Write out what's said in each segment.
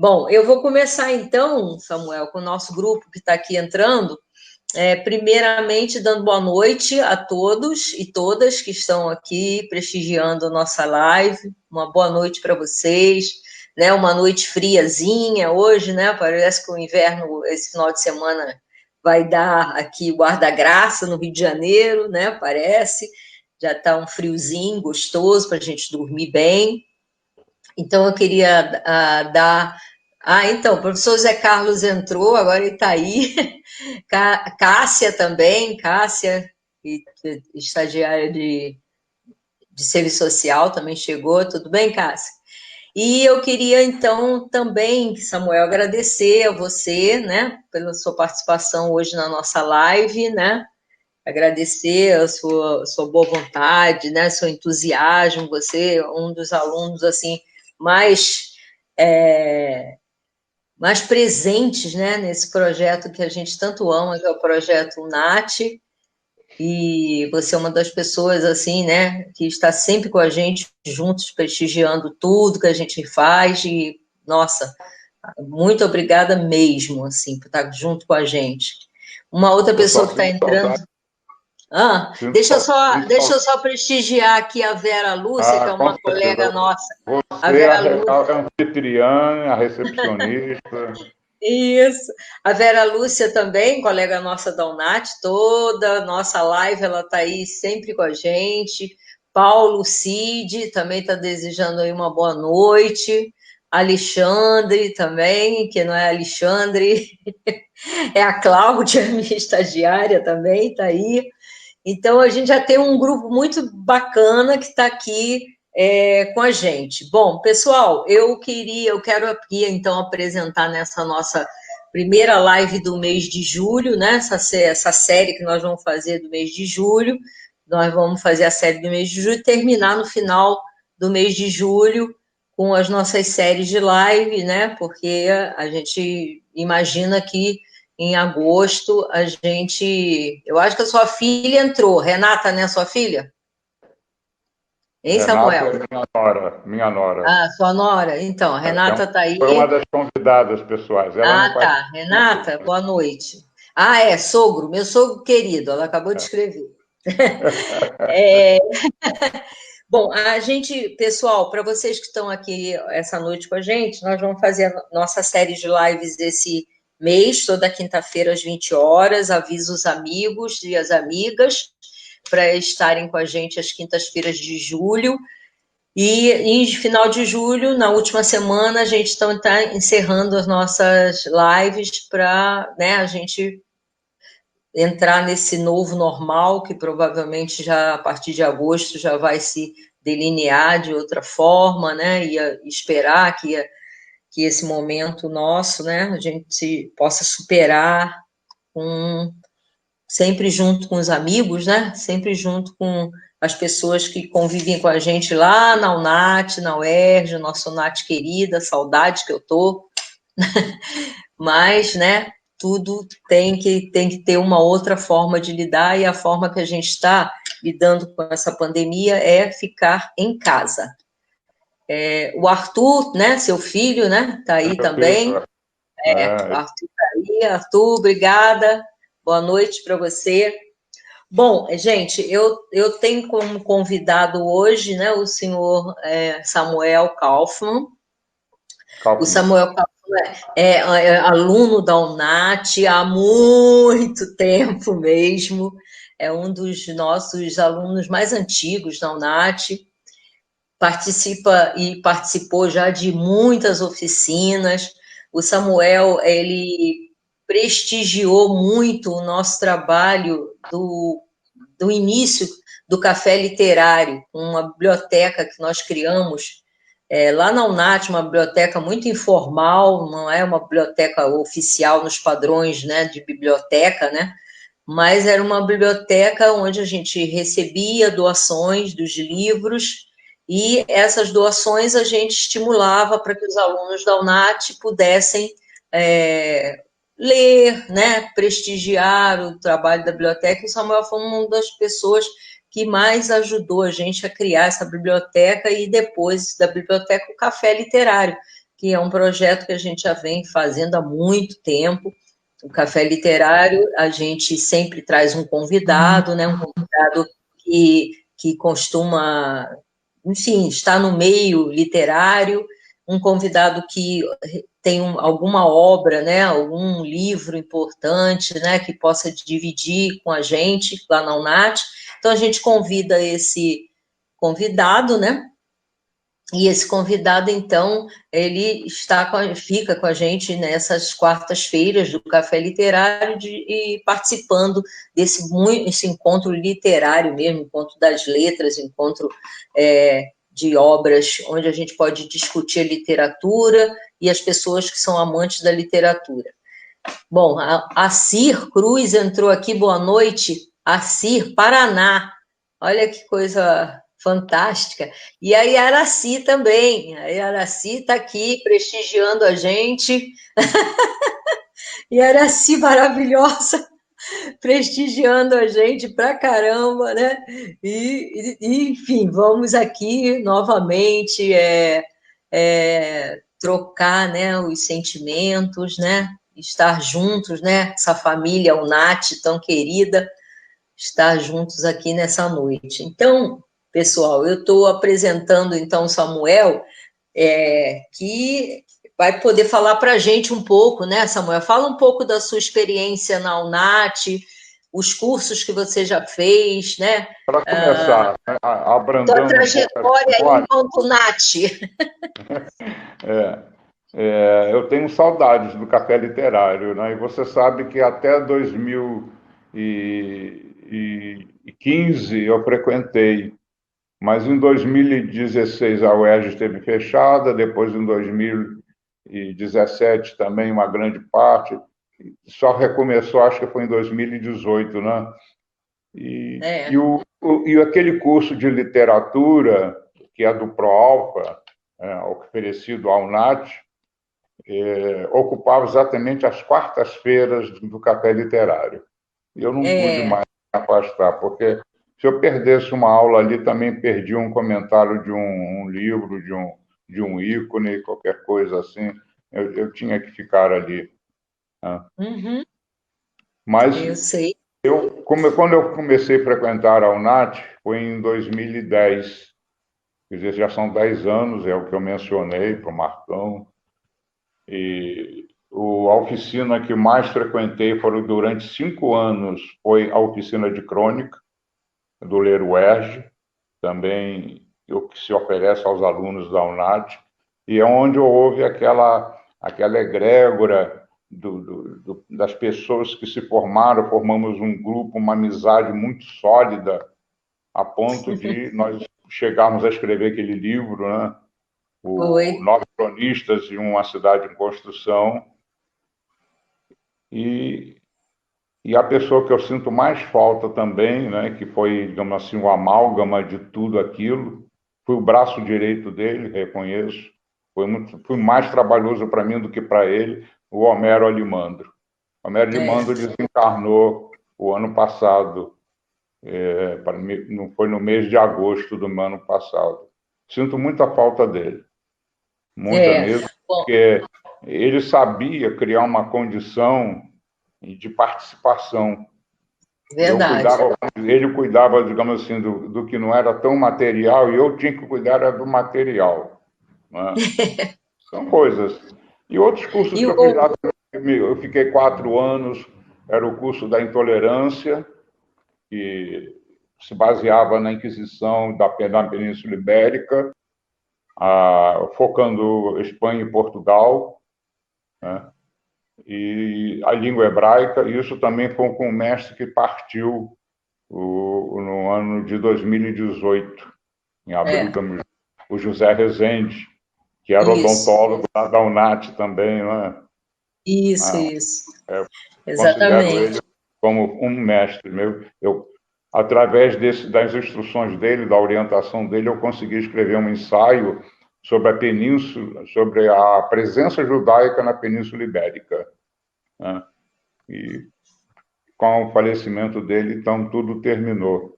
Bom, eu vou começar então, Samuel, com o nosso grupo que está aqui entrando. Primeiramente, dando boa noite a todos e todas que estão aqui prestigiando a nossa live. Uma boa noite para vocês, né? Uma noite friazinha hoje, né? Parece que o inverno, esse final de semana, vai dar aqui guarda-graça no Rio de Janeiro, né? Parece. Já está um friozinho gostoso para a gente dormir bem. Então, eu queria dar. Então, o professor Zé Carlos entrou, agora ele está aí. Cássia também, Cássia, estagiária de serviço social, também chegou. Tudo bem, Cássia? E eu queria, então, também, Samuel, agradecer a você, né, pela sua participação hoje na nossa live, né? Agradecer a sua boa vontade, né, seu entusiasmo. Você é um dos alunos, assim, mais, mais presentes, né, nesse projeto que a gente tanto ama, que é o projeto NAT, e você é uma das pessoas, assim, né, que está sempre com a gente, juntos, prestigiando tudo que a gente faz, e, nossa, muito obrigada mesmo, assim, por estar junto com a gente. Uma outra Eu só pessoa que está sinto entrando... saudade. Deixa eu só prestigiar aqui a Vera Lúcia, que é Com uma colega certeza. nossa. A Você é Vera Lúcia, a anfitriã, a recepcionista. isso. A Vera Lúcia também, colega nossa da UNAT, toda nossa live, ela está aí sempre com a gente. Paulo Cid também está desejando aí uma boa noite. Alexandre também, que não é Alexandre, é a Cláudia, minha estagiária também, está aí. Então, a gente já tem um grupo muito bacana que está aqui com a gente. Bom, pessoal, eu quero aqui, então, apresentar nessa nossa primeira live do mês de julho, né? Essa série que nós vamos fazer do mês de julho. Nós vamos fazer a série do mês de julho e terminar no final do mês de julho com as nossas séries de live, né? Porque a gente imagina que em agosto, a gente... Eu acho que a sua filha entrou. Renata, né, sua filha? Hein, Renata Samuel? é minha nora, minha nora. Ah, sua nora. Então, a Renata está Foi uma aí. das convidadas pessoais. Ela não Ah, participa tá. muito. Renata, boa noite. Sogro, meu sogro querido, ela acabou de escrever. É, Bom, a gente, pessoal, para vocês que estão aqui essa noite com a gente, nós vamos fazer a nossa série de lives esse mês, toda quinta-feira às 20 horas. Aviso os amigos e as amigas para estarem com a gente às quintas-feiras de julho. E em final de julho, na última semana, a gente está encerrando as nossas lives para, né, a gente entrar nesse novo normal, que provavelmente já a partir de agosto já vai se delinear de outra forma, né? E esperar que esse momento nosso, né, a gente possa superar com, sempre junto com os amigos, né? Sempre junto com as pessoas que convivem com a gente lá na UNAT, na UERJ, nossa UNAT querida, saudade que eu tô. Mas, né, tudo tem que ter uma outra forma de lidar, e a forma que a gente está lidando com essa pandemia é ficar em casa. O Arthur, né, seu filho, né, está aí Meu filho, também. O Arthur está aí. Arthur, obrigada. Boa noite para você. Bom, gente, eu tenho como convidado hoje, né, o senhor Samuel Kaufmann. O Kaufmann. Samuel Kaufmann é aluno da UNAT há muito tempo mesmo, é um dos nossos alunos mais antigos da UNAT, participa e participou já de muitas oficinas. O Samuel, ele prestigiou muito o nosso trabalho do início do Café Literário, uma biblioteca que nós criamos lá na UNAT, uma biblioteca muito informal, não é uma biblioteca oficial nos padrões, né, de biblioteca, né? Mas era uma biblioteca onde a gente recebia doações dos livros, e essas doações a gente estimulava para que os alunos da UNAT pudessem ler, né, prestigiar o trabalho da biblioteca. E o Samuel foi uma das pessoas que mais ajudou a gente a criar essa biblioteca, e depois da biblioteca o Café Literário, que é um projeto que a gente já vem fazendo há muito tempo. O Café Literário, a gente sempre traz um convidado, né? Um convidado que costuma, enfim, estar no meio literário, um convidado que tem alguma obra, né? Algum livro importante, né? Que possa dividir com a gente lá na UNAT. Então, a gente convida esse convidado, né? E esse convidado, então, ele fica com a gente nessas quartas-feiras do Café Literário e participando esse encontro literário mesmo, encontro das letras, encontro de obras, onde a gente pode discutir a literatura e as pessoas que são amantes da literatura. Bom, a Cir Cruz entrou aqui, boa noite. A Cir, Paraná. Olha que coisa fantástica. E a Yaraci também. A Yaraci está aqui prestigiando a gente. Yaraci maravilhosa, prestigiando a gente pra caramba, né? Enfim, vamos aqui novamente trocar, né, os sentimentos, né? Estar juntos, né? Essa família UNAT tão querida, estar juntos aqui nessa noite. Então, pessoal, eu estou apresentando, então, Samuel, que vai poder falar para a gente um pouco, né, Samuel? Fala um pouco da sua experiência na UNAT, os cursos que você já fez, né? Para começar, abrandando Sua trajetória enquanto NAT. Eu tenho saudades do Café Literário, né? E você sabe que até 2015 eu frequentei, mas em 2016 a UERJ esteve fechada, depois em 2017 também uma grande parte, só recomeçou, acho que foi em 2018, né? E aquele curso de literatura, que é do ProAlfa, oferecido ao NAT, ocupava exatamente as quartas-feiras do Café Literário. E eu não pude mais me afastar, porque se eu perdesse uma aula ali, também perdi um comentário de um livro, de um ícone, qualquer coisa assim. Eu tinha que ficar ali. Né? Uhum. Mas eu sei. quando eu comecei a frequentar a UNAT, foi em 2010. Quer dizer, já são 10 anos, é o que eu mencionei para o Marcão. E a oficina que mais frequentei foram durante 5 anos, foi a oficina de crônica, do Ler UERJ, também o que se oferece aos alunos da UNAT, e é onde houve aquela egrégora das pessoas que se formaram, formamos um grupo, uma amizade muito sólida, a ponto de nós chegarmos a escrever aquele livro, né? Nove Cronistas e uma Cidade em Construção. E a pessoa que eu sinto mais falta também, né, que foi, digamos assim, o amálgama de tudo aquilo, foi o braço direito dele, reconheço. Foi mais trabalhoso para mim do que para ele, o Homero Alimandro. O Homero Alimandro desencarnou o ano passado, foi no mês de agosto do ano passado. Sinto muita falta dele. Muita mesmo, porque ele sabia criar uma condição de participação. Verdade. Ele cuidava, digamos assim, do que não era tão material, e eu tinha que cuidar do material. Né? São coisas. E outros cursos que eu fiz lá, eu fiquei 4 anos, era o curso da intolerância, que se baseava na Inquisição da Península Ibérica, focando Espanha e Portugal, né? E a língua hebraica. Isso também foi com um mestre que partiu no ano de 2018, em abril, o José Rezende, que era odontólogo da UNAT também, né? Isso. Exatamente. Considero ele como um mestre meu. Através das instruções dele, da orientação dele, eu consegui escrever um ensaio sobre a península, sobre a presença judaica na Península Ibérica. Né? E com o falecimento dele, então, tudo terminou.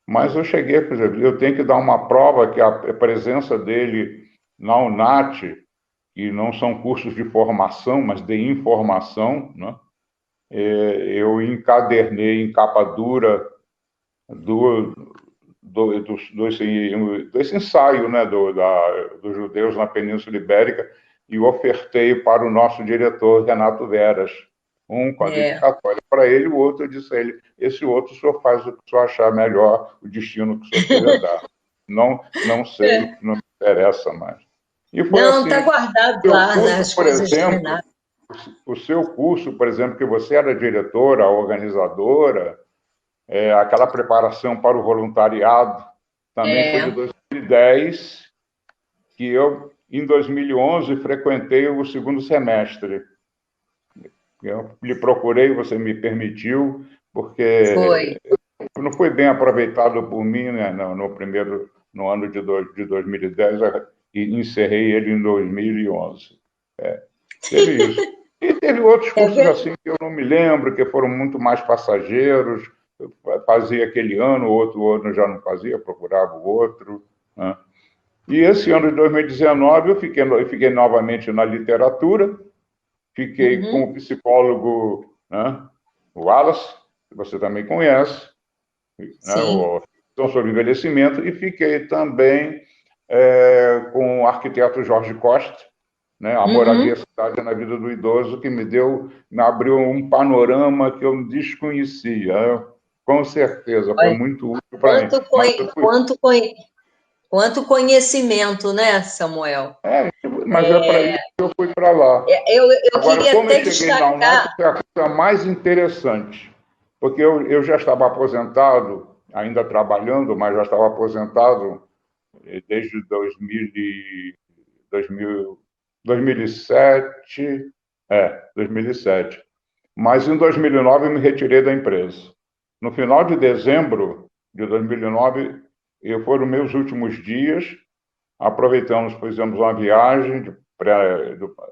Mas eu cheguei, por exemplo, eu tenho que dar uma prova que a presença dele na UNAT que não são cursos de formação, mas de informação, né? Eu encadernei em capa dura desse ensaio, né, dos judeus na Península Ibérica, e ofertei para o nosso diretor, Renato Veras, com a dedicatória para ele, o outro eu disse a ele, esse outro o senhor faz o que o senhor achar melhor, o destino que o senhor queira dar. Não sei, não me interessa mais. E foi não, assim, está guardado lá, curso, nas por coisas exemplo, de Renato. o seu curso, por exemplo, que você era diretora, organizadora, aquela preparação para o voluntariado, também foi de 2010, que eu, em 2011, frequentei o segundo semestre. Eu lhe procurei, você me permitiu, porque não foi bem aproveitado por mim, né, no ano de 2010, e encerrei ele em 2011. Teve isso. E teve outros cursos assim que eu não me lembro, que foram muito mais passageiros. Eu fazia aquele ano, o outro ano já não fazia, procurava o outro, né? E esse ano de 2019 eu fiquei novamente na literatura, fiquei com o psicólogo, né, o Wallace, que você também conhece, né, sobre envelhecimento, e fiquei também com o arquiteto Jorge Costa, né, a moradia cidade na vida do idoso, que me abriu um panorama que eu desconhecia. Com certeza, foi muito útil para mim. Quanto conhecimento, né, Samuel? Mas é para isso que eu fui para lá. Eu Agora, queria como até eu cheguei na UNAT, destacar... foi a coisa mais interessante, porque eu já estava aposentado, ainda trabalhando, mas já estava aposentado desde 2007, 2007. Mas em 2009 eu me retirei da empresa. No final de dezembro de 2009, foram meus últimos dias. Aproveitamos, fizemos uma viagem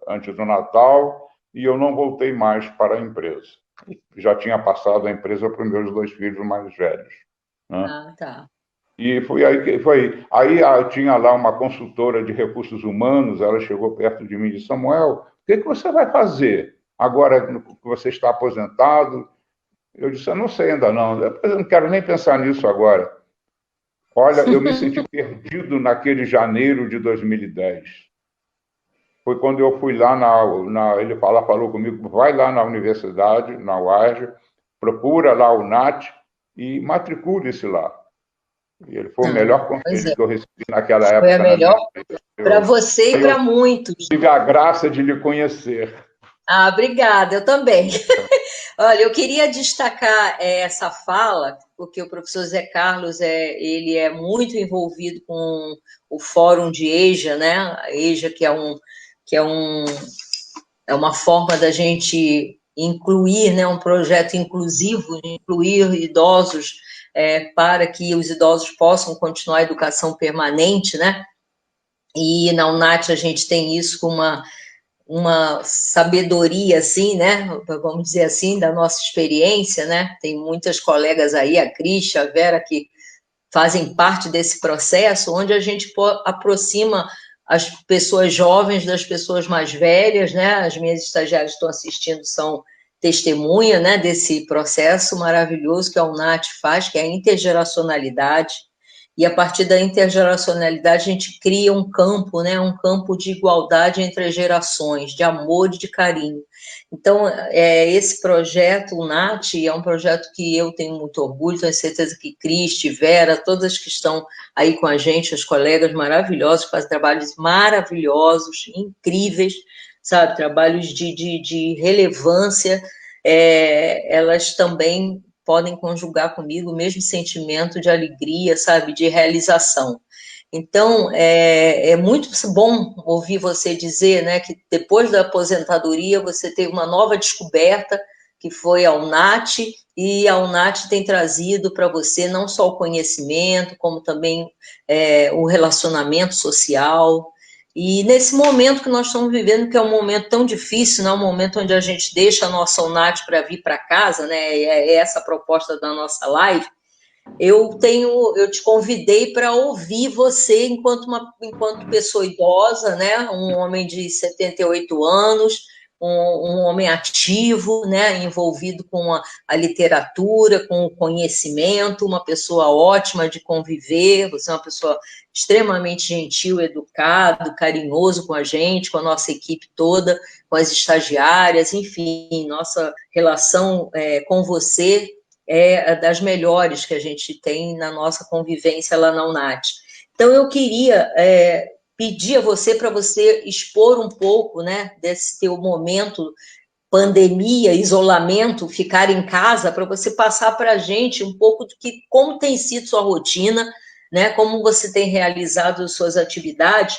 antes do Natal e eu não voltei mais para a empresa. Já tinha passado a empresa para os meus 2 filhos mais velhos, né? Ah, tá. E foi aí que foi. Aí tinha lá uma consultora de recursos humanos, ela chegou perto de mim e disse: Samuel, o que você vai fazer agora que você está aposentado? Eu disse: eu não sei ainda não. Eu não quero nem pensar nisso agora. Olha, eu me senti perdido naquele janeiro de 2010. Foi quando eu fui lá ele falou comigo: vai lá na universidade, na UARJ, procura lá o NAT e matricule-se lá. E ele foi o melhor conselho que eu recebi naquela época. Foi a melhor para você e para muitos. Tive a graça de lhe conhecer. Ah, obrigada, eu também. Olha, eu queria destacar essa fala, porque o professor Zé Carlos ele é muito envolvido com o Fórum de EJA, né? A EJA, que é uma forma da gente incluir, né? Um projeto inclusivo, incluir idosos para que os idosos possam continuar a educação permanente, né? E na UNAT a gente tem isso com uma sabedoria, assim, né? Vamos dizer assim, da nossa experiência, né? Tem muitas colegas aí, a Cris, a Vera, que fazem parte desse processo, onde a gente aproxima as pessoas jovens das pessoas mais velhas, né? As minhas estagiárias que estão assistindo são testemunha, né, desse processo maravilhoso que a UNAT faz, que é a intergeracionalidade. E a partir da intergeracionalidade a gente cria um campo, né, um campo de igualdade entre as gerações, de amor e de carinho. Então, esse projeto, o NAT, é um projeto que eu tenho muito orgulho, tenho certeza que Cristi, Vera, todas que estão aí com a gente, os colegas maravilhosos, fazem trabalhos maravilhosos, incríveis, sabe, trabalhos de relevância, elas também podem conjugar comigo o mesmo sentimento de alegria, sabe, de realização. Então, é muito bom ouvir você dizer, né, que depois da aposentadoria você teve uma nova descoberta, que foi a UNAT, e a UNAT tem trazido para você não só o conhecimento, como também o relacionamento social. E nesse momento que nós estamos vivendo, que é um momento tão difícil, né, um momento onde a gente deixa a nossa UNAT para vir para casa, né, é essa a proposta da nossa live, eu te convidei para ouvir você enquanto pessoa idosa, né? Um homem de 78 anos, um homem ativo, né? Envolvido com a literatura, com o conhecimento, uma pessoa ótima de conviver, você é uma pessoa extremamente gentil, educado, carinhoso com a gente, com a nossa equipe toda, com as estagiárias, enfim, nossa relação com você é das melhores que a gente tem na nossa convivência lá na UNAT. Então, eu queria pedir a você para você expor um pouco, né, desse teu momento, pandemia, isolamento, ficar em casa, para você passar para a gente um pouco do que, como tem sido sua rotina, né, como você tem realizado suas atividades.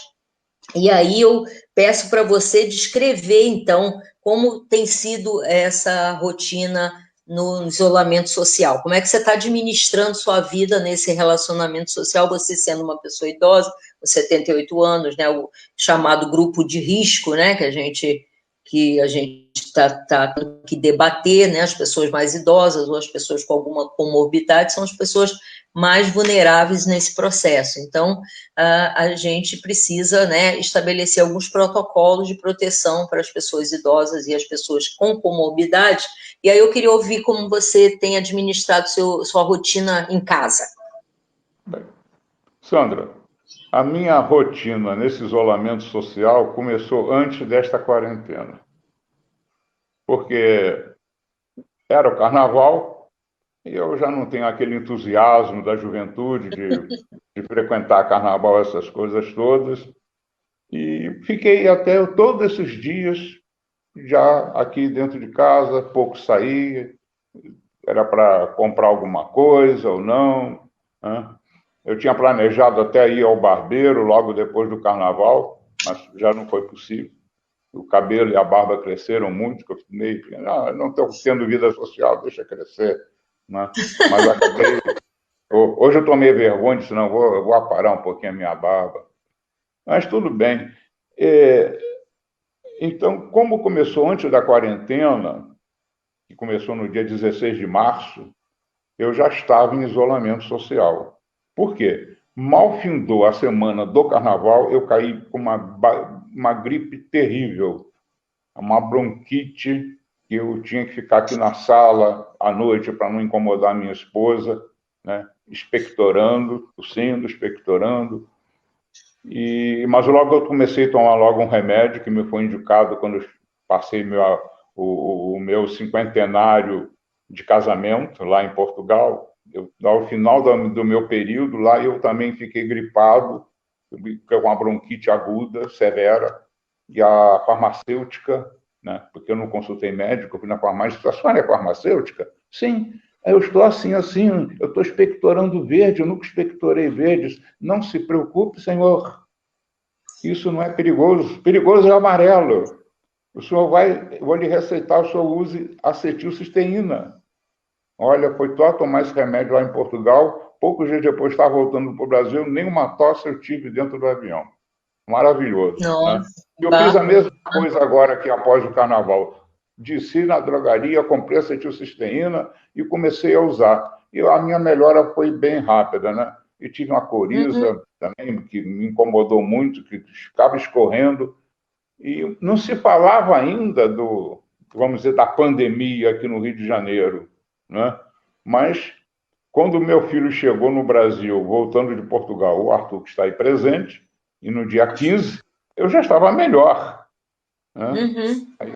E aí eu peço para você descrever, então, como tem sido essa rotina no isolamento social. Como é que você está administrando sua vida nesse relacionamento social, você sendo uma pessoa idosa, com 78 anos, né, o chamado grupo de risco, né, que a gente está tendo que debater, né, as pessoas mais idosas ou as pessoas com alguma comorbidade são as pessoas mais vulneráveis nesse processo. Então, a gente precisa, né, estabelecer alguns protocolos de proteção para as pessoas idosas e as pessoas com comorbidade. E aí eu queria ouvir como você tem administrado sua rotina em casa. Bem, Sandra, a minha rotina nesse isolamento social começou antes desta quarentena, porque era o carnaval e eu já não tenho aquele entusiasmo da juventude de frequentar carnaval, essas coisas todas, e fiquei até todos esses dias já aqui dentro de casa, pouco saía, era para comprar alguma coisa ou não, né? Eu tinha planejado até ir ao barbeiro logo depois do carnaval, mas já não foi possível. O cabelo e a barba cresceram muito, que eu meio que não estou tendo vida social, deixa crescer, né? Mas acabei. Hoje eu tomei vergonha, disse, não, eu vou aparar um pouquinho a minha barba. Mas tudo bem. Então, como começou antes da quarentena, que começou no dia 16 de março, eu já estava em isolamento social. Por quê? Mal findou a semana do carnaval, eu caí com uma gripe terrível, uma bronquite, que eu tinha que ficar aqui na sala à noite para não incomodar minha esposa, né? Expectorando, tossindo, expectorando. Mas logo eu comecei a tomar logo um remédio que me foi indicado quando eu passei o meu cinquentenário de casamento lá em Portugal. Ao final do meu período lá, eu também fiquei gripado, com uma bronquite aguda, severa, e a farmacêutica, né, porque eu não consultei médico, eu fui na farmácia, a senhora é farmacêutica? Sim. Eu estou assim, eu estou expectorando verde, eu nunca expectorei verdes. Não se preocupe, senhor. Isso não é perigoso. Perigoso é o amarelo. O senhor eu vou lhe receitar, o senhor use acetilcisteína. Olha, foi só tomar esse remédio lá em Portugal, poucos dias depois estava voltando para o Brasil, nenhuma tosse eu tive dentro do avião. Maravilhoso. Nossa, né? Eu fiz a mesma coisa agora aqui após o carnaval. Desci na drogaria, comprei acetilcisteína e comecei a usar. E a minha melhora foi bem rápida, né? E tive uma coriza também que me incomodou muito, que ficava escorrendo. E não se falava ainda vamos dizer, da pandemia aqui no Rio de Janeiro, né? Mas quando meu filho chegou no Brasil, voltando de Portugal, o Arthur, que está aí presente, e no dia 15, eu já estava melhor. Né?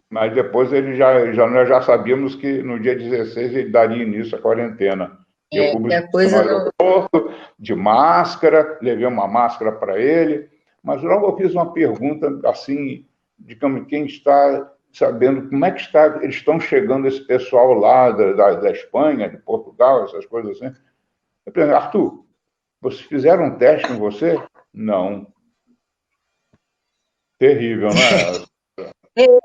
Mas depois nós já sabíamos que no dia 16 ele daria início à quarentena. Eu fui no aeroporto, de máscara, levei uma máscara para ele, mas logo eu fiz uma pergunta assim, digamos, quem está sabendo como é que eles estão chegando esse pessoal lá da Espanha, de Portugal, essas coisas assim. Eu perguntei, Arthur, vocês fizeram um teste em você? Não. Terrível, né?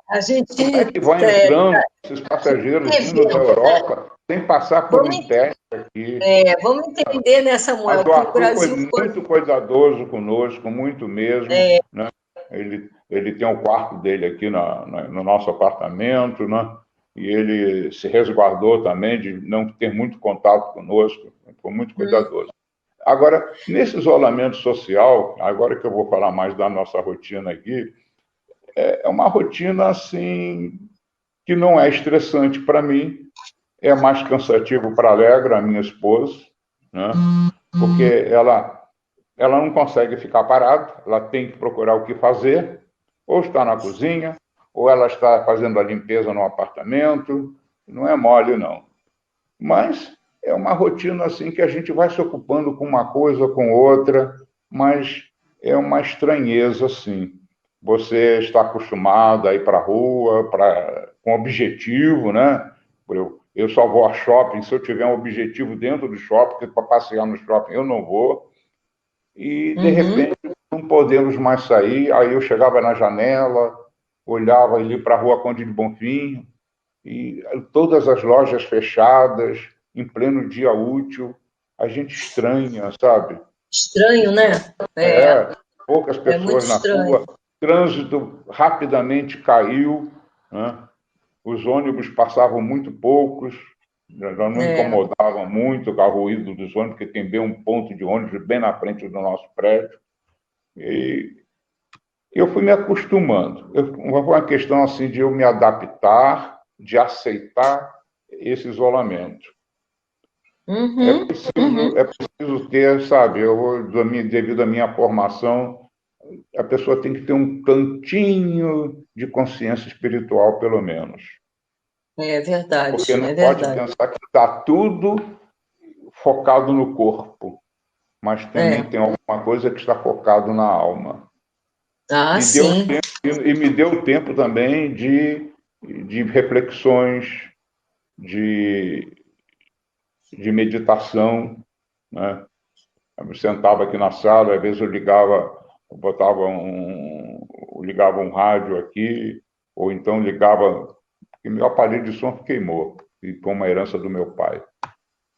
A gente... Como é que vai entrando esses passageiros vindo da Europa sem passar por um teste aqui? Vamos entender, né, Samuel? Mas o Arthur foi muito cuidadoso conosco, muito mesmo. Né? Ele tem o quarto dele aqui no nosso apartamento, né? E ele se resguardou também de não ter muito contato conosco. foi muito cuidadoso. Agora, nesse isolamento social, agora que eu vou falar mais da nossa rotina aqui, é uma rotina, assim, que não é estressante para mim, é mais cansativo para a Alegra, a minha esposa, né? Porque ela não consegue ficar parada, ela tem que procurar o que fazer, ou está na cozinha, ou ela está fazendo a limpeza no apartamento, não é mole, não. Mas é uma rotina assim que a gente vai se ocupando com uma coisa, com outra, mas é uma estranheza, assim. Você está acostumado a ir para a rua, com objetivo, né? Eu só vou a shopping se eu tiver um objetivo dentro do shopping, porque para passear no shopping eu não vou. E, de repente, não podemos mais sair. Aí eu chegava na janela, olhava ali para a Rua Conde de Bonfim, e todas as lojas fechadas, em pleno dia útil. A gente estranha, sabe? Estranho, né? Poucas pessoas muito na estranho. rua, trânsito rapidamente caiu, né? Os ônibus passavam muito poucos, já não incomodavam muito o ruído dos ônibus, porque tem bem um ponto de ônibus bem na frente do nosso prédio. E eu fui me acostumando. Foi uma questão assim de eu me adaptar, de aceitar esse isolamento. É preciso ter, sabe, devido à minha formação, a pessoa tem que ter um tantinho de consciência espiritual, pelo menos. É verdade. Porque não pode pensar que está tudo focado no corpo, mas também tem alguma coisa que está focado na alma. Sim. E me deu tempo também de reflexões, de meditação, né? Eu sentava aqui na sala, às vezes eu ligava um rádio aqui, ou então ligava, porque meu aparelho de som queimou, e foi uma herança do meu pai.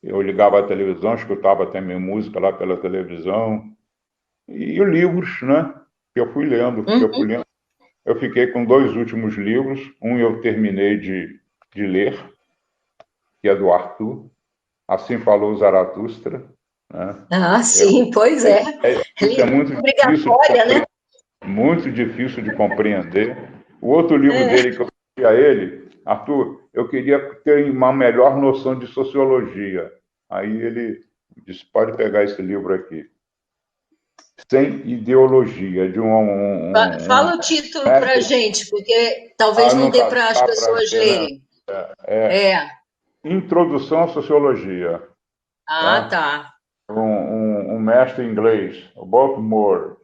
Eu ligava a televisão, escutava até minha música lá pela televisão, e livros, né? Que eu fui lendo, Eu fiquei com 2 últimos livros, um eu terminei de ler, que é do Arthur, Assim Falou Zaratustra, né? Sim, pois é. Isso é muito difícil de compreender, né? Muito difícil de compreender. O outro livro dele que eu pedi a ele, Arthur, eu queria ter uma melhor noção de sociologia. Aí ele disse, pode pegar esse livro aqui. Sem Ideologia, de Fala o título para a gente, porque talvez não dê para as pessoas lerem. Introdução à Sociologia. Tá. Um mestre inglês, o Baltimore.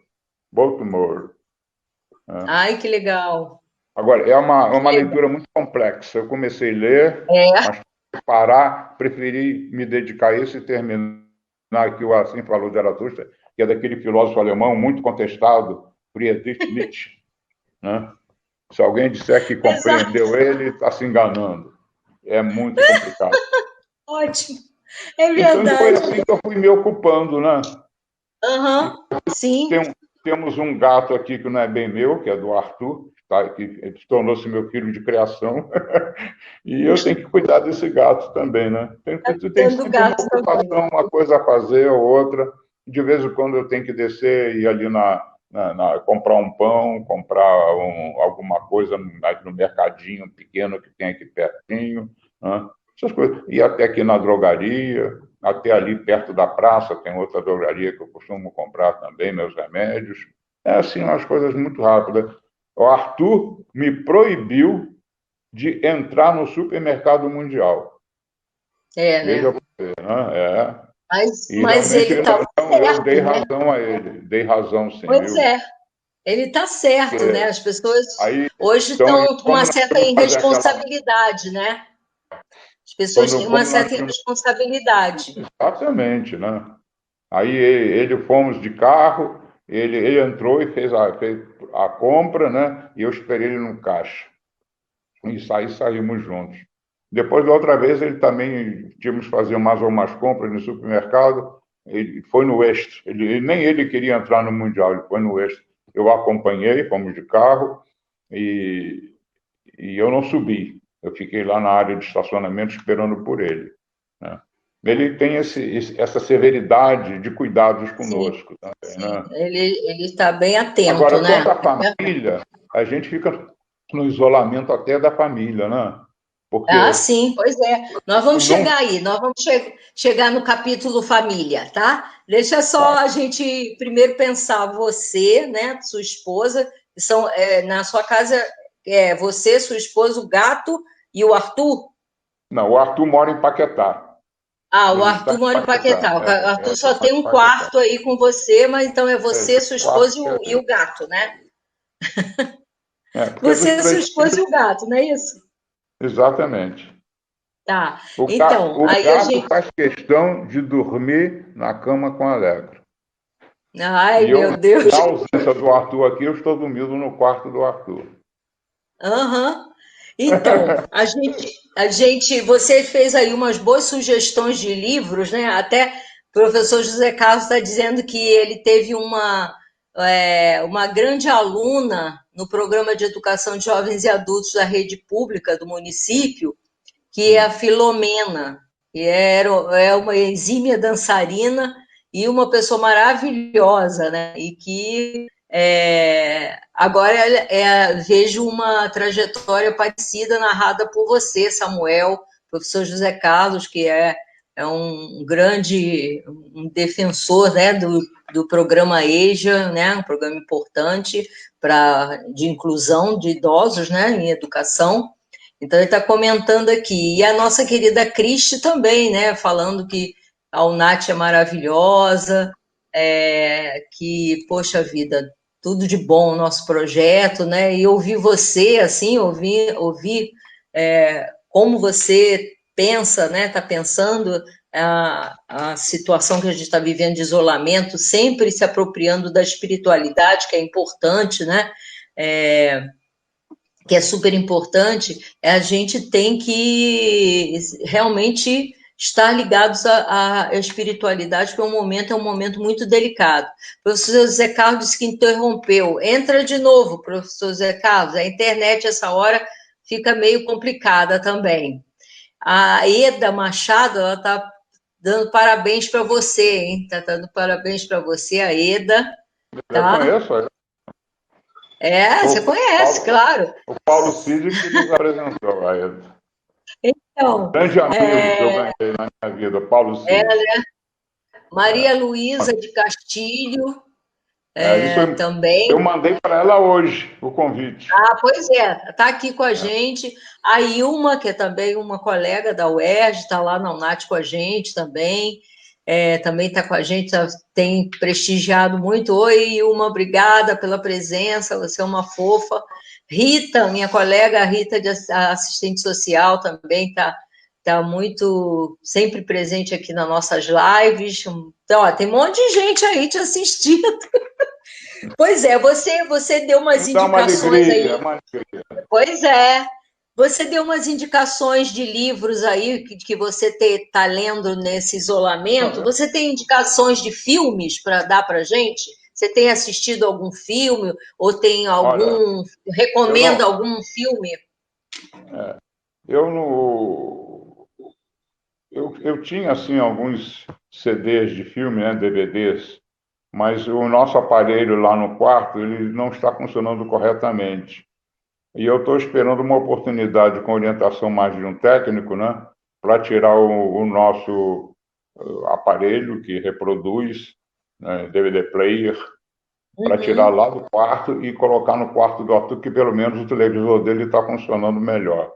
Ai, que legal. Agora, é uma leitura muito complexa. Eu comecei a ler, mas parar, preferi me dedicar a esse e terminar aqui o Assim Falou Zaratustra, que é daquele filósofo alemão muito contestado, Friedrich Nietzsche. Né? Se alguém disser que compreendeu ele, está se enganando. É muito complicado. Ótimo. É verdade. Então, foi assim que eu fui me ocupando, né? Sim. Temos um gato aqui que não é bem meu, que é do Arthur, que tornou-se meu filho de criação. E eu tenho que cuidar desse gato também, né? Tem sempre uma ocupação, uma coisa a fazer ou outra. De vez em quando eu tenho que descer e ir ali comprar um pão, comprar alguma coisa no mercadinho pequeno que tem aqui pertinho, né? Essas coisas. E até aqui na drogaria, até ali perto da praça tem outra drogaria que eu costumo comprar também meus remédios. É assim, umas coisas muito rápidas. O Arthur me proibiu de entrar no supermercado mundial. Veja você, né? Mas ele está certo, eu dei razão a ele. Dei razão, sim. Pois é. Ele está certo, né? As pessoas hoje estão com uma certa irresponsabilidade, né? As pessoas têm uma certa irresponsabilidade. Exatamente, né? Aí ele fomos de carro, ele entrou e fez a compra, né? E eu esperei ele no caixa. E saímos juntos. Depois, da outra vez, ele também tínhamos que fazer mais umas compras no supermercado. Ele foi no Extra. Nem ele queria entrar no Mundial, ele foi no Extra. Eu acompanhei, fomos de carro e eu não subi. Eu fiquei lá na área de estacionamento esperando por ele, né? ele tem essa severidade de cuidados Sim, conosco também, sim. né? Ele está bem atento, Agora, quanto né? à família, a gente fica no isolamento até da família, né? Ah, Porque sim, pois é. Nós vamos não. chegar aí, nós vamos chegar no capítulo família, tá? Deixa só Tá. a gente primeiro pensar você, né, sua esposa, que são na sua casa você, sua esposa, o gato e o Arthur. Não, o Arthur mora em Paquetá. Ah, o Ele está Arthur em mora em Paquetá. Paquetá. O Arthur Ele só está tem em um Paquetá. quarto aí com você, mas então é Ele você, tem sua um quarto esposa que é e o dele. gato, né? Porque dos Você, sua três esposa e filhos, o gato, não é isso? exatamente. Tá. O gato, Então, o aí a gato gente. faz questão de dormir na cama com a Alegra. Ai, E eu, meu Deus. na ausência do Arthur aqui, eu estou dormindo no quarto do Arthur. Aham. Então, você fez aí umas boas sugestões de livros, né? Até o professor José Carlos está dizendo que ele teve uma grande aluna no programa de educação de jovens e adultos da rede pública do município, que é a Filomena, que é uma exímia dançarina e uma pessoa maravilhosa, né? E que agora vejo uma trajetória parecida narrada por você, Samuel, professor José Carlos, que é um grande defensor, né, do programa EJA, né, um programa importante de inclusão de idosos, né, em educação. Então, ele está comentando aqui. E a nossa querida Cristi também, né? Falando que a UNAT é maravilhosa, que, poxa vida, tudo de bom o nosso projeto, né? E ouvir você, assim, ouvir como você pensa, né? Está pensando a situação que a gente está vivendo de isolamento, sempre se apropriando da espiritualidade, que é importante, né? Que é super importante, a gente tem que realmente estar ligados à espiritualidade, porque é um momento muito delicado. O professor Zé Carlos disse que interrompeu. Entra de novo, professor Zé Carlos. A internet, essa hora, fica meio complicada também. A Eda Machado, ela está dando parabéns para você, hein? Está dando parabéns para você, a Eda, Eu tá? conheço, Você o conhece, Paulo, claro. o Paulo Cid que nos apresentou a ele. Então, Grande amigo que eu ganhei na minha vida, Paulo Cid. Maria Luísa de Castilho, Isso também. eu mandei para ela hoje, o convite. Ah, pois é, está aqui com a gente. A Ilma, que é também uma colega da UERJ, está lá na UNAT com a gente também. Também está com a gente, tem prestigiado muito. Oi, Ilma, obrigada pela presença, você é uma fofa. Rita, minha colega Rita, assistente social, também está muito sempre presente aqui nas nossas lives. Então, tem um monte de gente aí te assistindo. Pois é, você deu umas Então, uma indicações alegria, aí. uma alegria. Pois é, você deu umas indicações de livros aí que você está lendo nesse isolamento. Você tem indicações de filmes para dar para gente? Você tem assistido algum filme ou tem Olha, eu recomenda não, algum filme? eu não, eu tinha assim alguns CDs de filme, né, DVDs, mas o nosso aparelho lá no quarto ele não está funcionando corretamente. E eu estou esperando uma oportunidade com orientação mais de um técnico, né, para tirar o nosso aparelho que reproduz, né, DVD player, para tirar Uhum. lá do quarto e colocar no quarto do Arthur, que pelo menos o televisor dele está funcionando melhor.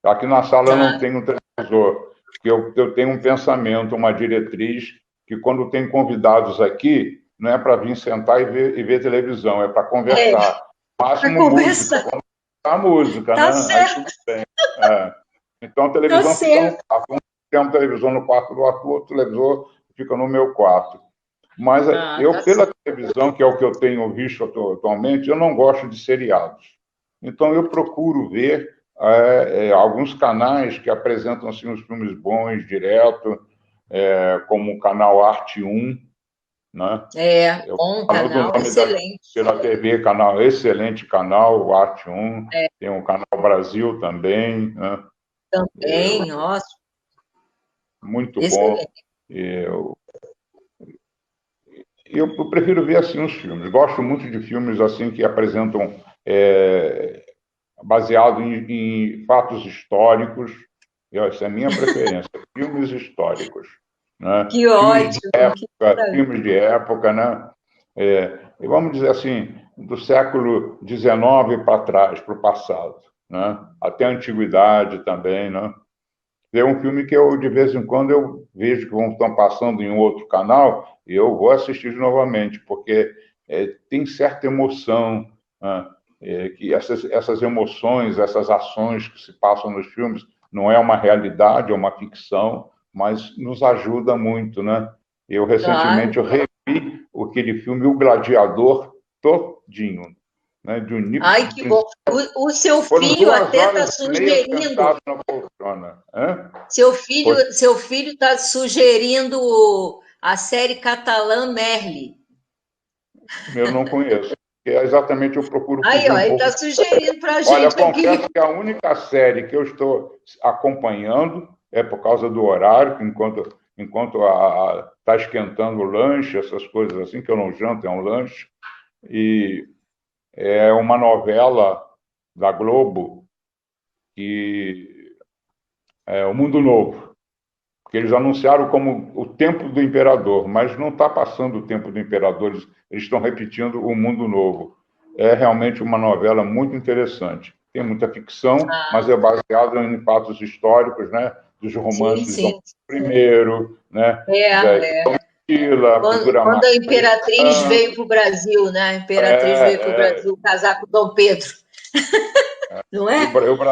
Aqui na sala eu não Ah, tenho um televisor, porque eu tenho um pensamento, uma diretriz, que quando tem convidados aqui, não é para vir sentar e ver televisão, é para conversar. para Máximo música, conversar. vamos a música, Tá né? Aí tudo certo, bem. É. Então a tá televisão fica no certo. quarto. Tem uma televisão no quarto do Arthur, outro televisor fica no meu quarto. Mas Ah, eu, tá pela certo. televisão, que é o que eu tenho visto atualmente, eu não gosto de seriados. Então eu procuro ver alguns canais que apresentam assim, os filmes bons direto, como o canal Arte 1, né? Eu Bom falando do canal, nome excelente. pela TV, canal, excelente canal, o Arte 1, tem o canal Brasil também, né? Também, ótimo. muito bom. Excelente. Eu prefiro ver assim os filmes. Gosto muito de filmes assim que apresentam baseado em fatos históricos. Essa é a minha preferência. Filmes históricos, né? Que ótimo, que Filmes de época, né? E vamos dizer assim, do século XIX para trás, para o passado, né? Até a antiguidade também, né? É um filme que eu, de vez em quando, eu vejo que estão passando em um outro canal e eu vou assistir novamente, porque tem certa emoção, né? Que essas emoções, essas ações que se passam nos filmes, não é uma realidade, é uma ficção, mas nos ajuda muito, né? Eu, recentemente, eu revi aquele filme O Gladiador todinho, né? De início. Ai, que bom. O seu filho até está sugerindo. Na poltrona. Seu filho está sugerindo a série catalã Merli. Eu não conheço. É exatamente, eu procuro aí, fugir ó, um ele pouco. está sugerindo para a gente. Olha, confesso que a única série que eu estou acompanhando é por causa do horário, que enquanto está esquentando o lanche, essas coisas assim, que eu não janto, é um lanche, e é uma novela da Globo, que é O Mundo Novo, que eles anunciaram como o Tempo do Imperador, mas não está passando o Tempo do Imperador, eles estão repetindo O Mundo Novo. É realmente uma novela muito interessante. Tem muita ficção, mas é baseada em fatos históricos, né? Dos romances sim, do primeiro, né? Quando a Imperatriz veio para o Brasil, né? A Imperatriz veio para o Brasil casar com o Dom Pedro. Não é?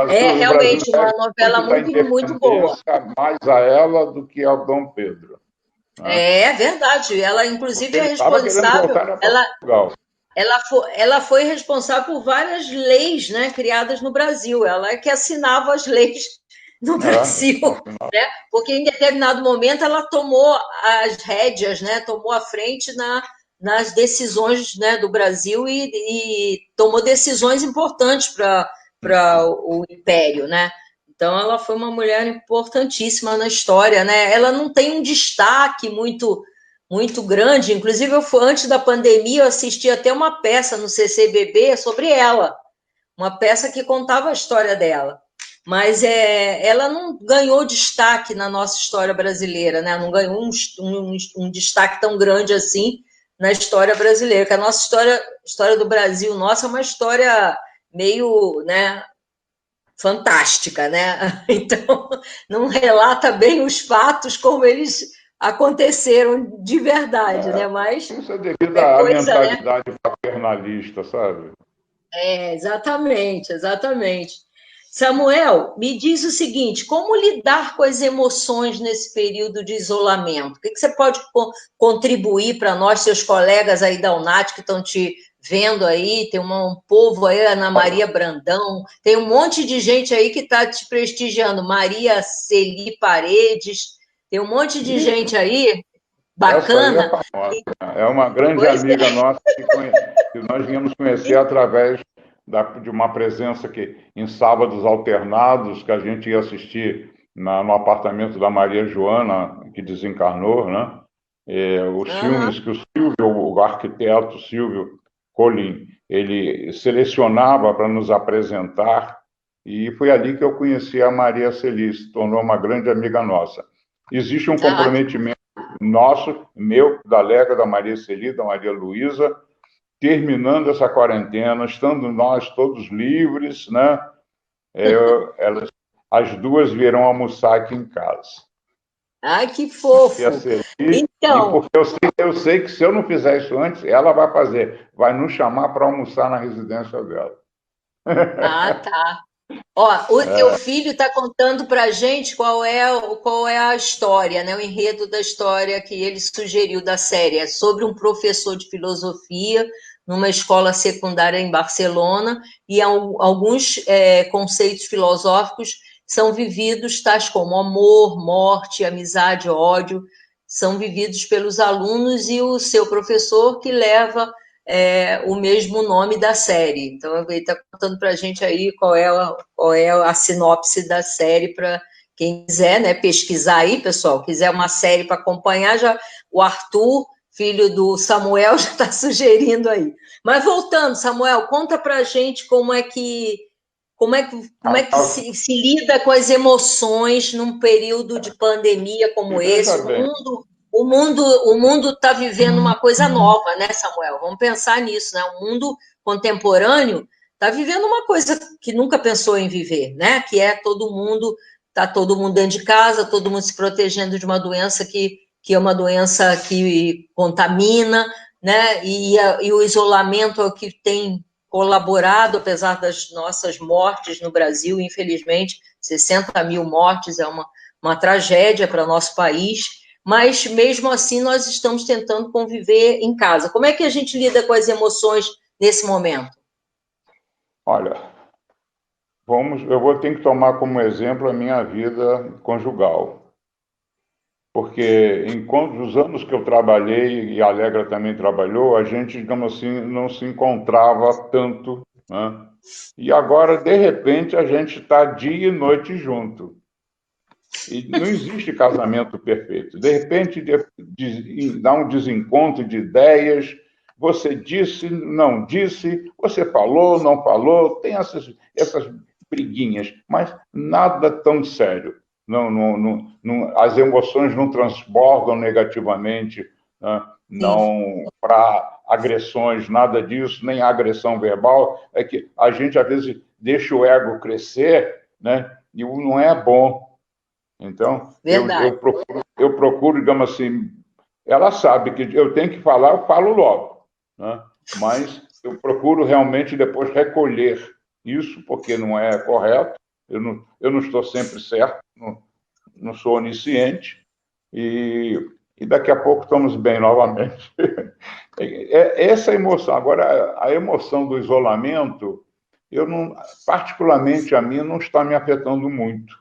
É realmente uma novela muito boa. Mais a ela do que ao Dom Pedro. Né? É verdade. Ela, inclusive, é responsável. Ela foi responsável por várias leis, né, criadas no Brasil. Ela é que assinava as leis no Brasil, né? Porque em determinado momento ela tomou as rédeas, né? Tomou a frente nas decisões, né, do Brasil e tomou decisões importantes para o Império, né? Então ela foi uma mulher importantíssima na história, né? Ela não tem um destaque muito grande. Inclusive, antes da pandemia, eu assisti até uma peça no CCBB sobre ela, uma peça que contava a história dela. Mas ela não ganhou destaque na nossa história brasileira, né? Não ganhou um destaque tão grande assim na história brasileira, porque a nossa história do Brasil, nossa, é uma história meio, né, fantástica, né? Então, não relata bem os fatos como eles aconteceram de verdade, né? Mas isso é devido à mentalidade paternalista, sabe? Exatamente. Samuel, me diz o seguinte: como lidar com as emoções nesse período de isolamento? O que você pode contribuir para nós, seus colegas aí da UNAT que estão te vendo aí? Tem um povo aí, Ana Maria Brandão, tem um monte de gente aí que está te prestigiando, Maria Celi Paredes, tem um monte de gente aí, bacana. Essa aí é famosa. É uma grande amiga nossa que nós viemos conhecer através de uma presença em sábados alternados, que a gente ia assistir no apartamento da Maria Joana, que desencarnou, né? Os filmes que o Silvio, o arquiteto Silvio Colin, ele selecionava para nos apresentar, e foi ali que eu conheci a Maria Celi, se tornou uma grande amiga nossa. Existe um comprometimento meu, da Lega, da Maria Celi, da Maria Luísa, terminando essa quarentena, estando nós todos livres, né? As duas virão almoçar aqui em casa. Ai, que fofo! Então, porque eu sei que se eu não fizer isso antes, ela vai fazer, vai nos chamar para almoçar na residência dela. Tá. Ó, o teu filho está contando para a gente qual é a história, né? O enredo da história que ele sugeriu da série. É sobre um professor de filosofia numa escola secundária em Barcelona e alguns conceitos filosóficos são vividos, tais como amor, morte, amizade, ódio, são vividos pelos alunos e o seu professor que leva o mesmo nome da série. Então, ele está contando para a gente aí qual é a sinopse da série para Quem quiser, né, pesquisar aí, pessoal, quiser uma série para acompanhar, já o Arthur, filho do Samuel, já está sugerindo aí. Mas voltando, Samuel, conta para a gente como é que se lida com as emoções num período de pandemia como esse. O mundo está vivendo uma coisa nova, né, Samuel? Vamos pensar nisso, né? O mundo contemporâneo está vivendo uma coisa que nunca pensou em viver, né? Que é todo mundo dentro de casa, todo mundo se protegendo de uma doença que é uma doença que contamina, né? E o isolamento é o que tem colaborado, apesar das nossas mortes no Brasil, infelizmente, 60 mil mortes é uma tragédia para o nosso país, mas mesmo assim nós estamos tentando conviver em casa. Como é que a gente lida com as emoções nesse momento? Olha, eu vou ter que tomar como exemplo a minha vida conjugal. Porque enquanto os anos que eu trabalhei, e a Alegra também trabalhou, a gente, digamos assim, não se encontrava tanto, né? E agora, de repente, a gente está dia e noite junto. E não existe casamento perfeito. De repente, dá um desencontro de ideias, você disse, não disse, você falou, não falou, tem essas briguinhas, mas nada tão sério. As emoções não transbordam negativamente, né? Não para agressões, nada disso, nem agressão verbal. É que a gente, às vezes, deixa o ego crescer, né? E não é bom. Então, eu procuro, digamos assim, ela sabe que eu tenho que falar, eu falo logo, né? Mas eu procuro realmente depois recolher isso, porque não é correto, eu não estou sempre certo, não sou onisciente, e daqui a pouco estamos bem novamente. Essa emoção, agora, a emoção do isolamento, particularmente a mim, não está me afetando muito.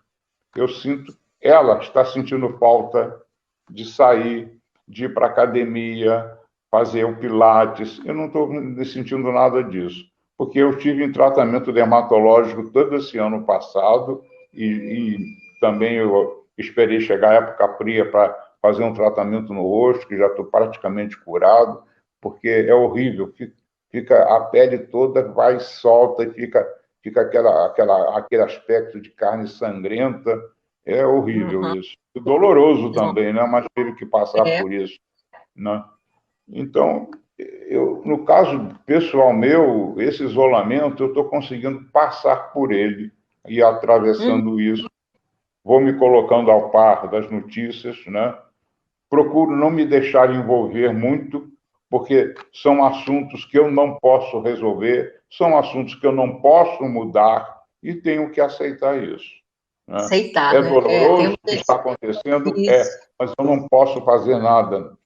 Eu sinto, ela está sentindo falta de sair, de ir para a academia, fazer o pilates. Eu não estou sentindo nada disso, porque eu tive em tratamento dermatológico todo esse ano passado e também eu esperei chegar a época fria para fazer um tratamento no rosto, que já estou praticamente curado, porque é horrível, fica a pele toda vai solta e fica aquele aspecto de carne sangrenta. É horrível isso. E doloroso também, né? Mas tive que passar por isso, né? Então, no caso pessoal meu, esse isolamento, eu estou conseguindo passar por ele e atravessando isso. Vou me colocando ao par das notícias, né? Procuro não me deixar envolver muito, porque são assuntos que eu não posso resolver, são assuntos que eu não posso mudar e tenho que aceitar isso, né? Aceitar, né? Doloroso o que está acontecendo, mas eu não posso fazer nada.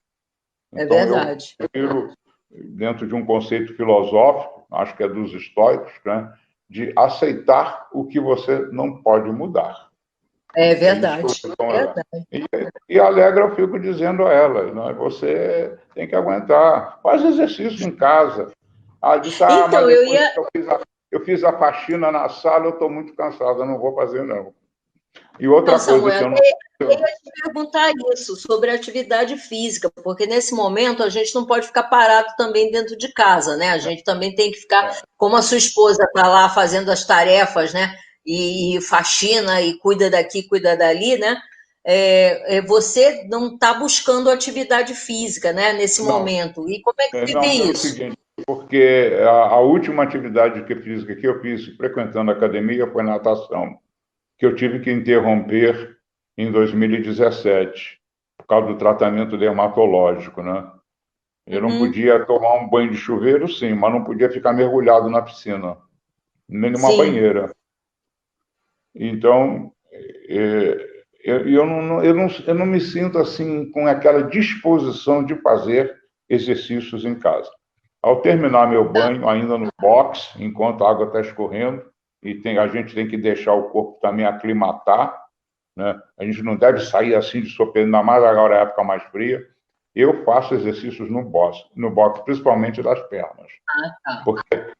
Então, verdade. eu prefiro, dentro de um conceito filosófico, acho que é dos estoicos, né, de aceitar o que você não pode mudar. É verdade. E Alegra, eu fico dizendo a ela, né, você tem que aguentar, faz exercício em casa. Disse, então, mas depois eu fiz a faxina na sala, eu estou muito cansada, não vou fazer, não. E outra coisa Samuel, que eu não... Eu ia te perguntar isso, sobre a atividade física, porque nesse momento a gente não pode ficar parado também dentro de casa, né? A gente também tem que ficar, como a sua esposa está lá fazendo as tarefas, né? E faxina, e cuida daqui, cuida dali, né? Você não está buscando atividade física, né? Nesse momento. E como é que você vê isso? É o seguinte, porque a última atividade física que eu fiz frequentando a academia foi natação, que eu tive que interromper em 2017, por causa do tratamento dermatológico, né? Eu não podia tomar um banho de chuveiro, sim, mas não podia ficar mergulhado na piscina, nem numa banheira. Então, eu não me sinto assim com aquela disposição de fazer exercícios em casa. Ao terminar meu banho, ainda no box, enquanto a água está escorrendo, a gente tem que deixar o corpo também aclimatar, né? A gente não deve sair assim de sopro, ainda mais agora, a época mais fria. Eu faço exercícios no box, principalmente das pernas. Porque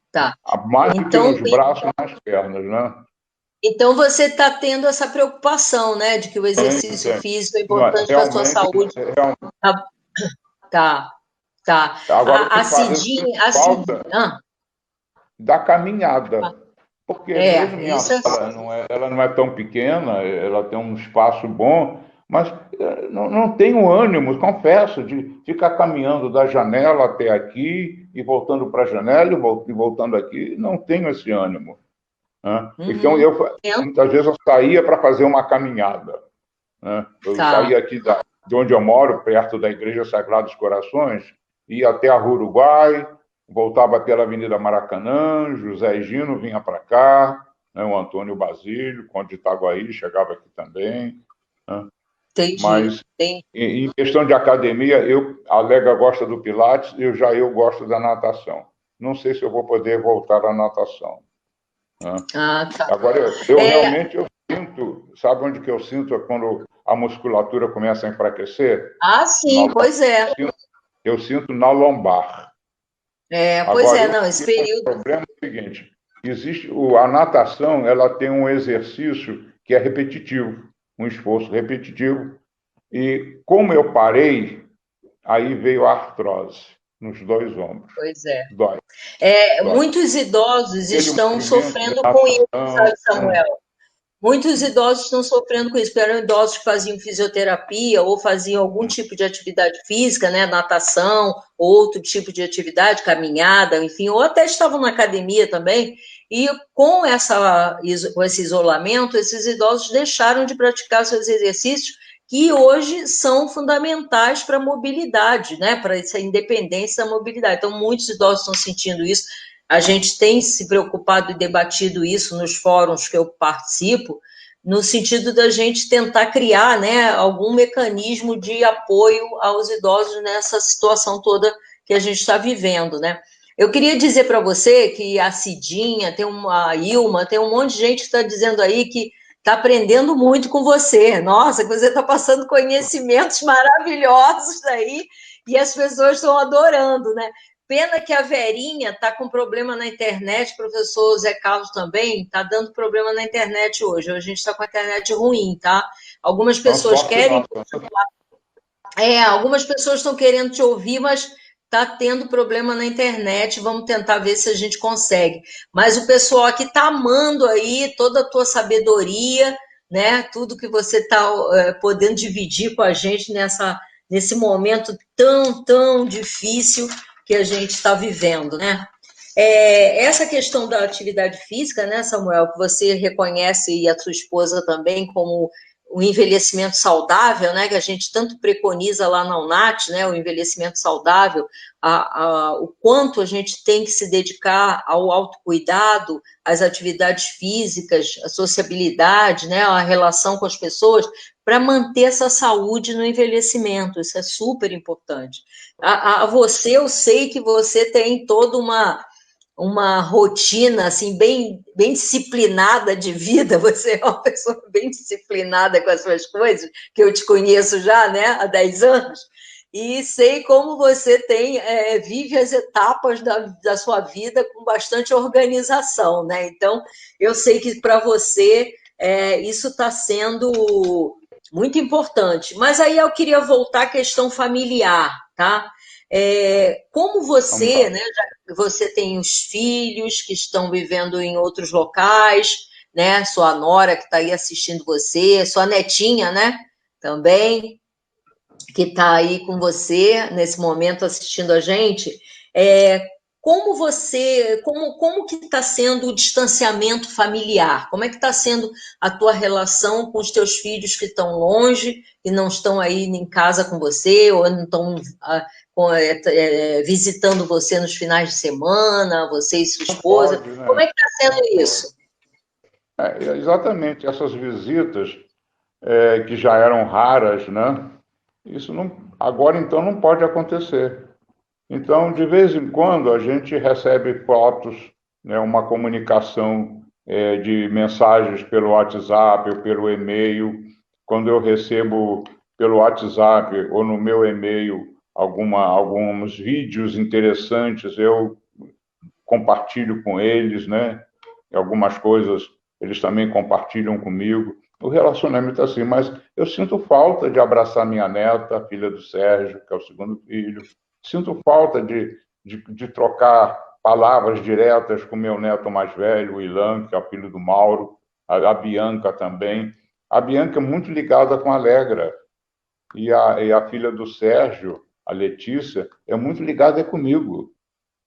mais do que nos braços, nas pernas, né? Então você está tendo essa preocupação, né, de que o exercício físico é Não, importante para a sua realmente, saúde. Tá, tá. Tá. agora A eu sinto Cidinha, falta da caminhada, porque mesmo minha isso é. sala ela não é tão pequena, ela tem um espaço bom, mas não tenho ânimo, confesso, de ficar caminhando da janela até aqui e voltando para a janela e voltando aqui, não tenho esse ânimo, né? Então, muitas vezes eu saía para fazer uma caminhada, né? Eu saía aqui de onde eu moro, perto da Igreja Sagrados Corações, ia até a Rua Uruguai, voltava pela Avenida Maracanã, José Gino vinha para cá, né? O Antônio Basílio, Conde de Itaguaí, chegava aqui também, né? Entendi. Mas, em questão de academia, a Lega gosta do Pilates, eu gosto da natação. Não sei se eu vou poder voltar à natação, né? Tá. Agora, realmente eu sinto, sabe onde que eu sinto? É quando a musculatura começa a enfraquecer? Sim, pois é. Eu sinto na lombar. Pois Agora, não, esse período. O problema é o seguinte: a natação, ela tem um exercício que é repetitivo, um esforço repetitivo. E como eu parei, aí veio a artrose nos dois ombros. Pois é. Dói. Muitos idosos estão sofrendo com isso, sabe, Samuel? Muitos idosos estão sofrendo com isso, porque eram idosos que faziam fisioterapia ou faziam algum tipo de atividade física, né, natação, outro tipo de atividade, caminhada, enfim, ou até estavam na academia também, e com esse isolamento, esses idosos deixaram de praticar seus exercícios, que hoje são fundamentais para a mobilidade, né, para essa independência da mobilidade. Então, muitos idosos estão sentindo isso. A gente tem se preocupado e debatido isso nos fóruns que eu participo, no sentido da gente tentar criar, né, algum mecanismo de apoio aos idosos nessa situação toda que a gente está vivendo, né? Eu queria dizer para você que a Cidinha, a Ilma, tem um monte de gente que está dizendo aí que está aprendendo muito com você. Nossa, que você está passando conhecimentos maravilhosos aí e as pessoas estão adorando, né? Pena que a Verinha está com problema na internet, professor Zé Carlos também está dando problema na internet hoje. Hoje a gente está com a internet ruim, tá? Algumas pessoas querem. Algumas pessoas estão querendo te ouvir, mas está tendo problema na internet. Vamos tentar ver se a gente consegue. Mas o pessoal aqui está amando aí toda a tua sabedoria, né? Tudo que você está podendo dividir com a gente nesse momento tão difícil que a gente está vivendo, né? Essa questão da atividade física, né, Samuel, que você reconhece e a sua esposa também como o envelhecimento saudável, né, que a gente tanto preconiza lá na UNAT, né, o envelhecimento saudável, o quanto a gente tem que se dedicar ao autocuidado, às atividades físicas, à sociabilidade, né, à relação com as pessoas, para manter essa saúde no envelhecimento. Isso é super importante. Você, eu sei que você tem toda uma rotina assim bem disciplinada de vida. Você é uma pessoa bem disciplinada com as suas coisas, que eu te conheço já, né, há 10 anos, e sei como você vive as etapas da sua vida com bastante organização, né? Então, eu sei que para você isso está sendo muito importante. Mas aí eu queria voltar à questão familiar, tá? Como você, né, você tem os filhos que estão vivendo em outros locais, né? Sua nora que está aí assistindo você, sua netinha, né? Também, que está aí com você nesse momento assistindo a gente. Como que está sendo o distanciamento familiar? Como é que está sendo a tua relação com os teus filhos que estão longe e não estão aí em casa com você, ou não estão visitando você nos finais de semana, você e sua esposa? Pode, né? Como é que está sendo isso? Exatamente, essas visitas que já eram raras, né? Isso não, agora então não pode acontecer. Então, de vez em quando, a gente recebe fotos, né, uma comunicação de mensagens pelo WhatsApp ou pelo e-mail. Quando eu recebo pelo WhatsApp ou no meu e-mail alguns vídeos interessantes, eu compartilho com eles, né? Algumas coisas eles também compartilham comigo. O relacionamento é assim, mas eu sinto falta de abraçar minha neta, a filha do Sérgio, que é o segundo filho. Sinto falta de trocar palavras diretas com meu neto mais velho, o Ilan, que é o filho do Mauro, a Bianca também. A Bianca é muito ligada com a Alegra. E a filha do Sérgio, a Letícia, é muito ligada comigo.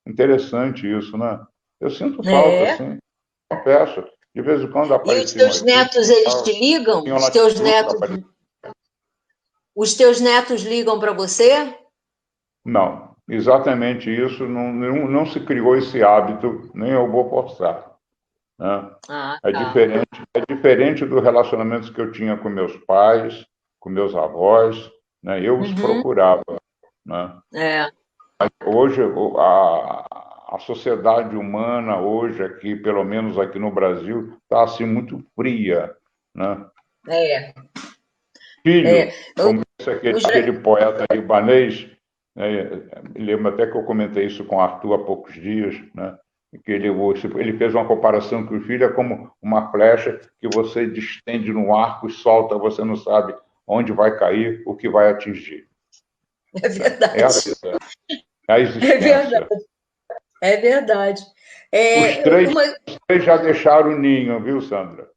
Interessante isso, né? Eu sinto falta, assim, confesso. De vez em quando E os apareciam teus aqui. netos, eles te ligam? Os teus netos ligam para você? Não, exatamente isso. Não se criou esse hábito, nem eu vou forçar. Né? Tá. É diferente do relacionamento que eu tinha com meus pais, com meus avós. Né? Eu os procurava. Né? Hoje, a sociedade humana, hoje, aqui, pelo menos aqui no Brasil, está assim, muito fria. Né? Filho, como disse aquele poeta ibanês, né? Me lembro até que eu comentei isso com o Arthur há poucos dias, né? Que ele fez uma comparação que o filho é como uma flecha que você distende no arco e solta, você não sabe onde vai cair, o que vai atingir. É verdade. É a vida. É a existência. É verdade. Os três já deixaram o ninho, viu, Sandra?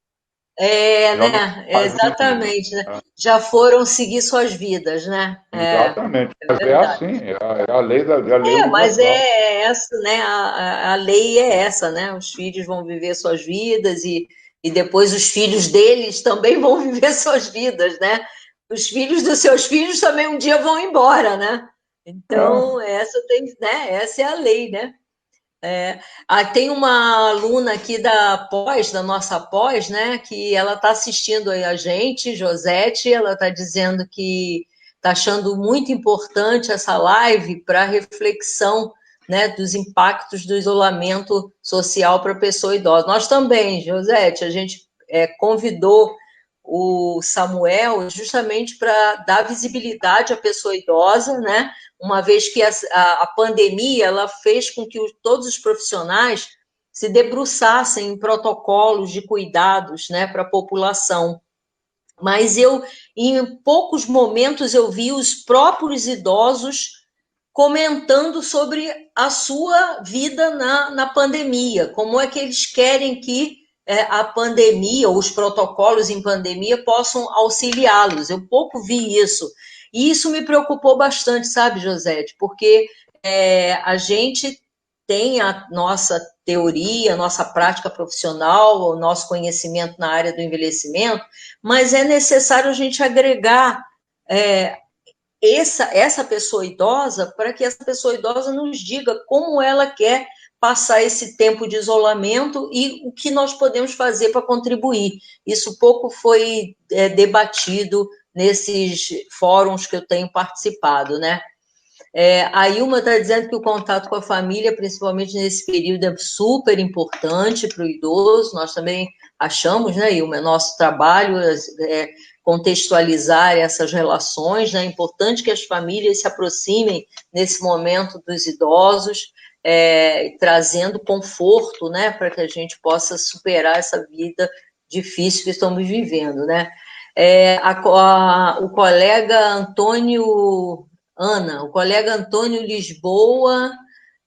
Né? Exatamente. Né? Já foram seguir suas vidas, né? Exatamente. Mas é assim, é a lei universal. Mas é essa, né? A lei é essa, né? Os filhos vão viver suas vidas e depois os filhos deles também vão viver suas vidas, né? Os filhos dos seus filhos também um dia vão embora, né? Então, essa é a lei, né? Tem uma aluna aqui da nossa pós, né, que ela está assistindo aí a gente, Josete, ela está dizendo que está achando muito importante essa live para reflexão, né, dos impactos do isolamento social para a pessoa idosa. Nós também, Josete, a gente convidou o Samuel justamente para dar visibilidade à pessoa idosa, né? Uma vez que a pandemia ela fez com que todos os profissionais se debruçassem em protocolos de cuidados, né, para a população. Mas em poucos momentos, eu vi os próprios idosos comentando sobre a sua vida na pandemia, como é que eles querem que a pandemia, ou os protocolos em pandemia, possam auxiliá-los. Eu pouco vi isso. E isso me preocupou bastante, sabe, Josete? Porque a gente tem a nossa teoria, a nossa prática profissional, o nosso conhecimento na área do envelhecimento, mas é necessário a gente agregar essa pessoa idosa para que essa pessoa idosa nos diga como ela quer passar esse tempo de isolamento e o que nós podemos fazer para contribuir. Isso pouco foi debatido nesses fóruns que eu tenho participado, né? A Ilma está dizendo que o contato com a família, principalmente nesse período, é super importante para o idoso. Nós também achamos, né, Ilma, é nosso trabalho contextualizar essas relações, né? É importante que as famílias se aproximem nesse momento dos idosos, trazendo conforto, né, para que a gente possa superar essa vida difícil que estamos vivendo, né? O colega Antônio Lisboa,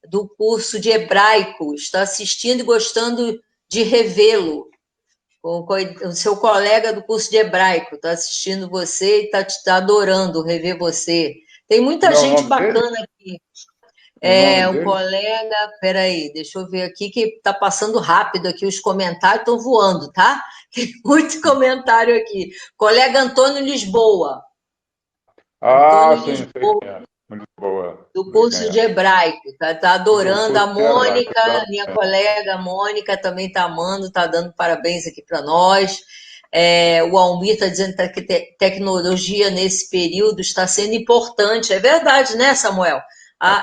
do curso de hebraico, está assistindo e gostando de revê-lo. O seu colega do curso de hebraico está assistindo você e está adorando rever você. Tem muita gente bacana aqui. O colega, peraí, deixa eu ver aqui, que está passando rápido aqui, os comentários estão voando, tá? Tem muito comentário aqui. Colega Antônio Lisboa. Lisboa. Do curso de hebraico, tá adorando. A Mônica, minha colega Mônica, também está amando, está dando parabéns aqui para nós. O Almir está dizendo que tecnologia nesse período está sendo importante. É verdade, né, Samuel?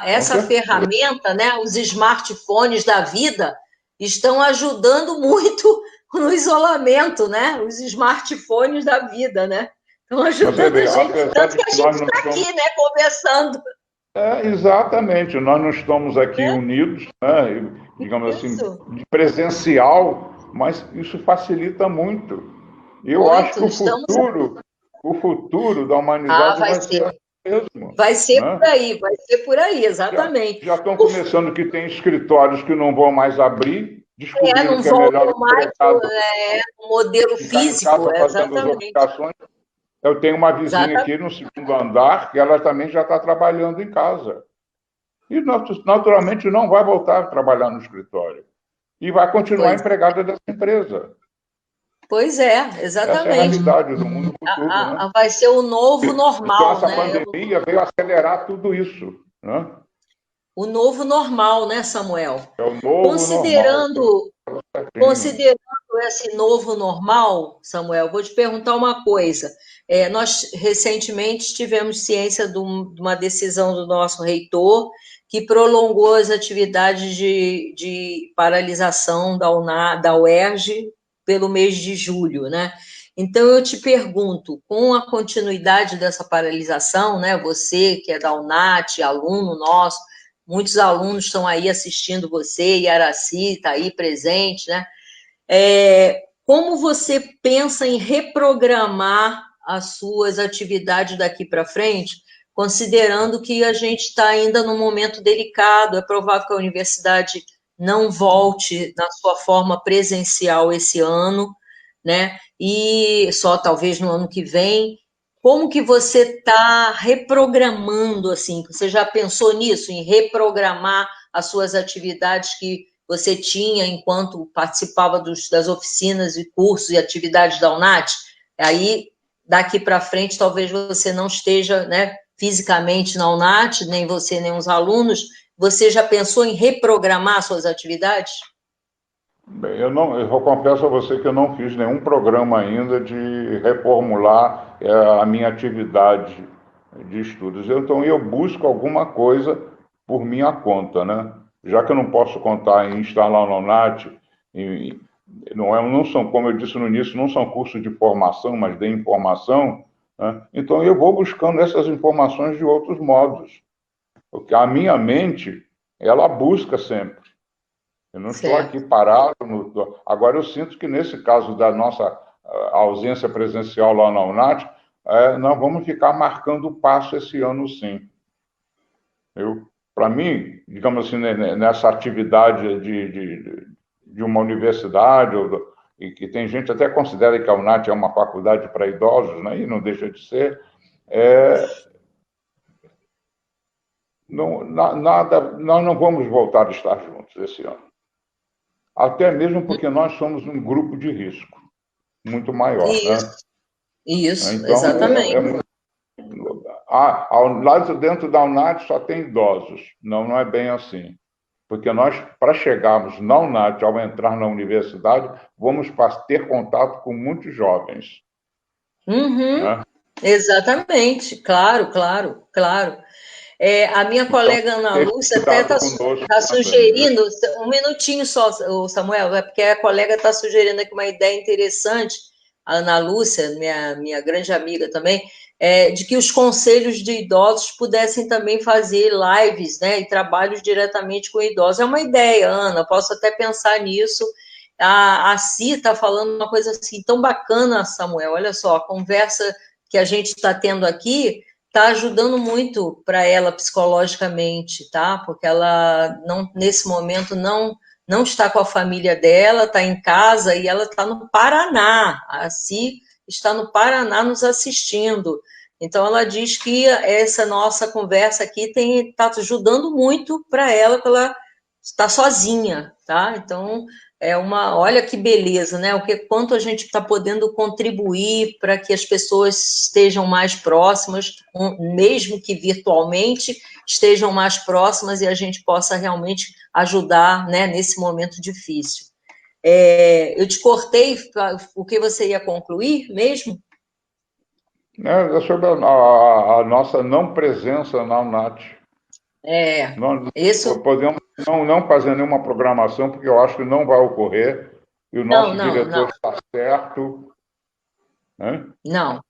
Essa ferramenta, né, os smartphones da vida, estão ajudando muito no isolamento, né? Os smartphones da vida, né? Estão ajudando a gente, tanto que a gente está aqui, né, conversando. Exatamente, nós não estamos aqui unidos, né, digamos assim, presencial, mas isso facilita muito. Eu acho que o futuro da humanidade vai ser assim mesmo. Vai ser né? por aí, exatamente. Já estão começando que tem escritórios que não vão mais abrir, descobrindo não que é melhor o mais empregado o modelo físico, exatamente. Eu tenho uma vizinha aqui no segundo andar que ela também já está trabalhando em casa. E, naturalmente, não vai voltar a trabalhar no escritório. E vai continuar empregada dessa empresa. Pois é, exatamente. Essa é a realidade do mundo futuro. Né? Vai ser o novo normal, então, essa pandemia veio acelerar tudo isso. Né? O novo normal, né, Samuel? É o novo normal. Considerando esse novo normal, Samuel, vou te perguntar uma coisa. Nós recentemente tivemos ciência de uma decisão do nosso reitor que prolongou as atividades de paralisação da UERJ pelo mês de julho, né? Então, eu te pergunto, com a continuidade dessa paralisação, né, você que é da UNAT, aluno nosso, muitos alunos estão aí assistindo você, e Araci está aí presente, né? Como você pensa em reprogramar as suas atividades daqui para frente, considerando que a gente está ainda num momento delicado, é provável que a universidade não volte na sua forma presencial esse ano, né? E só talvez no ano que vem. Como que você está reprogramando, assim? Você já pensou nisso, em reprogramar as suas atividades que você tinha enquanto participava das oficinas e cursos e atividades da UNAT? Aí, daqui para frente, talvez você não esteja, né, fisicamente na UNAT, nem você, nem os alunos. Você já pensou em reprogramar suas atividades? Bem, eu confesso a você que eu não fiz nenhum programa ainda de reformular a minha atividade de estudos. Então, eu busco alguma coisa por minha conta, né? Já que eu não posso contar em instalar na UNAT, não são, como eu disse no início, não são cursos de formação, mas de informação, né? Então, eu vou buscando essas informações de outros modos. Porque a minha mente, ela busca sempre. Eu não estou aqui parado. Agora, eu sinto que, nesse caso da nossa ausência presencial lá na UNAT, nós vamos ficar marcando o passo esse ano, sim. Para mim, digamos assim, nessa atividade de uma universidade, e que tem gente até considera que a UNAT é uma faculdade para idosos, né? E não deixa de ser, nós não vamos voltar a estar juntos esse ano. Até mesmo porque nós somos um grupo de risco muito maior. Isso, né? Isso, então, exatamente. Lá dentro da UNAT só tem idosos. Não é bem assim. Porque nós, para chegarmos na UNAT, ao entrar na universidade, vamos ter contato com muitos jovens. Né? Exatamente, claro. A minha colega Ana Lúcia até está sugerindo, um minutinho só, Samuel, porque a colega está sugerindo aqui uma ideia interessante, a Ana Lúcia, minha grande amiga também, de que os conselhos de idosos pudessem também fazer lives, né, e trabalhos diretamente com idosos. É uma ideia, Ana, posso até pensar nisso. A Si está falando uma coisa assim tão bacana, Samuel, olha só, a conversa que a gente está tendo aqui está ajudando muito para ela psicologicamente, tá? Porque ela não, nesse momento não está com a família dela, está em casa e ela está no Paraná. A Si está no Paraná nos assistindo. Então ela diz que essa nossa conversa aqui está ajudando muito para ela, porque ela está sozinha, tá? Então olha que beleza, né? Quanto a gente está podendo contribuir para que as pessoas estejam mais próximas, mesmo que virtualmente, estejam mais próximas e a gente possa realmente ajudar, né, nesse momento difícil. Eu te cortei, o que você ia concluir mesmo? É sobre a nossa não presença na UNAT. Nós podemos não fazer nenhuma programação, porque eu acho que não vai ocorrer, e o nosso diretor está certo. Né? Não.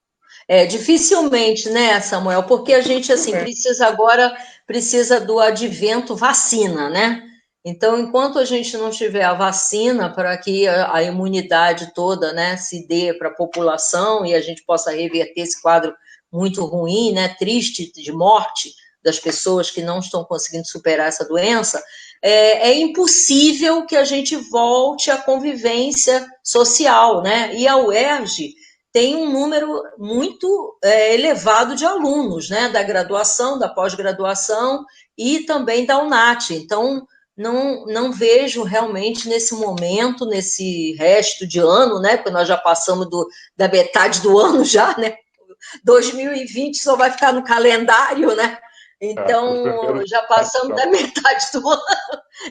Dificilmente, né, Samuel? Porque a gente, assim, precisa do advento vacina, né? Então, enquanto a gente não tiver a vacina para que a imunidade toda, né, se dê para a população e a gente possa reverter esse quadro muito ruim, né, triste de morte das pessoas que não estão conseguindo superar essa doença, é impossível que a gente volte à convivência social, né? E a UERJ tem um número muito elevado de alunos, né, da graduação, da pós-graduação e também da UNAT. Então, não vejo realmente nesse momento, nesse resto de ano, né? Porque nós já passamos da metade do ano já, né? 2020 só vai ficar no calendário, né? Então, já passamos da metade do ano,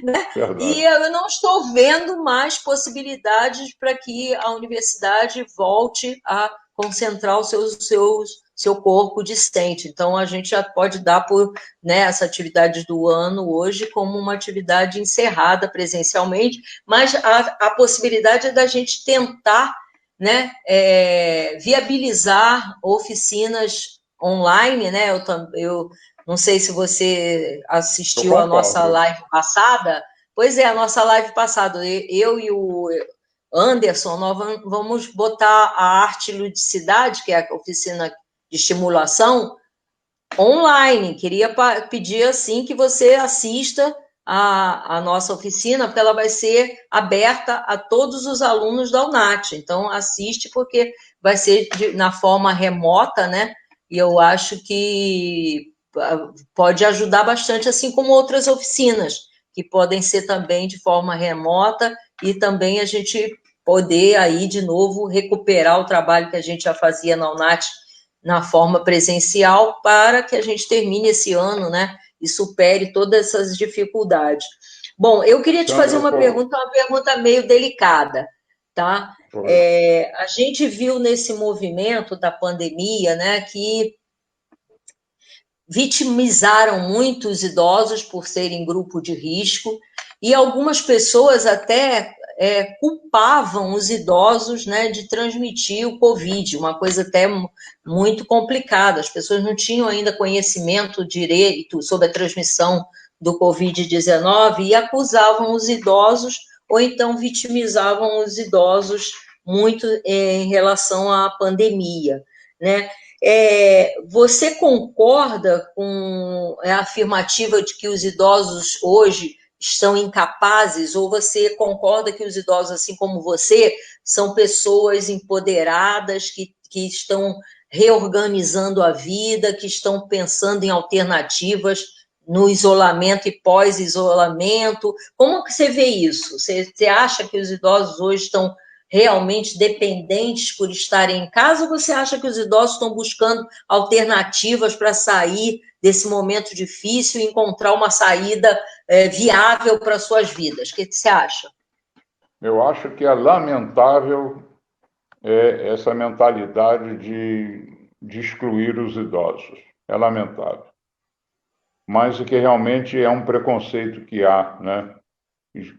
né? Verdade. E eu não estou vendo mais possibilidades para que a universidade volte a concentrar o seu corpo discente. Então, a gente já pode dar por, né, essa atividade do ano hoje como uma atividade encerrada presencialmente, mas a possibilidade é da gente tentar, né, viabilizar oficinas online, né? Eu não sei se você assistiu a nossa live passada. Pois é, a nossa live passada, eu e o Anderson, nós vamos botar a Arte e Ludicidade, que é a oficina de estimulação, online. Queria pedir, assim, que você assista a nossa oficina, porque ela vai ser aberta a todos os alunos da UNAT. Então, assiste, porque vai ser na forma remota, né? E eu acho que pode ajudar bastante, assim como outras oficinas, que podem ser também de forma remota, e também a gente poder aí, de novo, recuperar o trabalho que a gente já fazia na UNAT na forma presencial, para que a gente termine esse ano, né, e supere todas essas dificuldades. Bom, eu queria te fazer uma pergunta meio delicada, tá? A gente viu nesse movimento da pandemia, né, que vitimizaram muito os idosos por serem grupo de risco, e algumas pessoas até culpavam os idosos, né, de transmitir o Covid, uma coisa até muito complicada. As pessoas não tinham ainda conhecimento direito sobre a transmissão do Covid-19 e acusavam os idosos, ou então vitimizavam os idosos muito em relação à pandemia, né? Você concorda com a afirmativa de que os idosos hoje estão incapazes, ou você concorda que os idosos, assim como você, são pessoas empoderadas, que estão reorganizando a vida, que estão pensando em alternativas no isolamento e pós-isolamento? Como que você vê isso? Você acha que os idosos hoje estão realmente dependentes por estarem em casa, ou você acha que os idosos estão buscando alternativas para sair desse momento difícil e encontrar uma saída viável para suas vidas? O que você acha? Eu acho que é lamentável essa mentalidade de excluir os idosos. É lamentável. Mas o que realmente é um preconceito que há, né?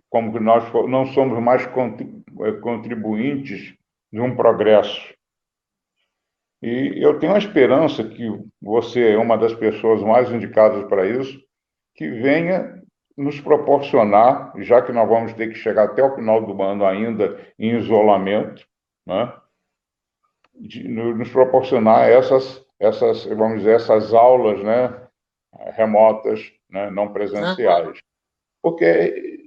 Como que nós não somos mais contribuintes de um progresso. E eu tenho a esperança que você é uma das pessoas mais indicadas para isso, que venha nos proporcionar, já que nós vamos ter que chegar até o final do ano ainda em isolamento, né? Nos proporcionar vamos dizer, essas aulas, né, remotas, né, não presenciais. Porque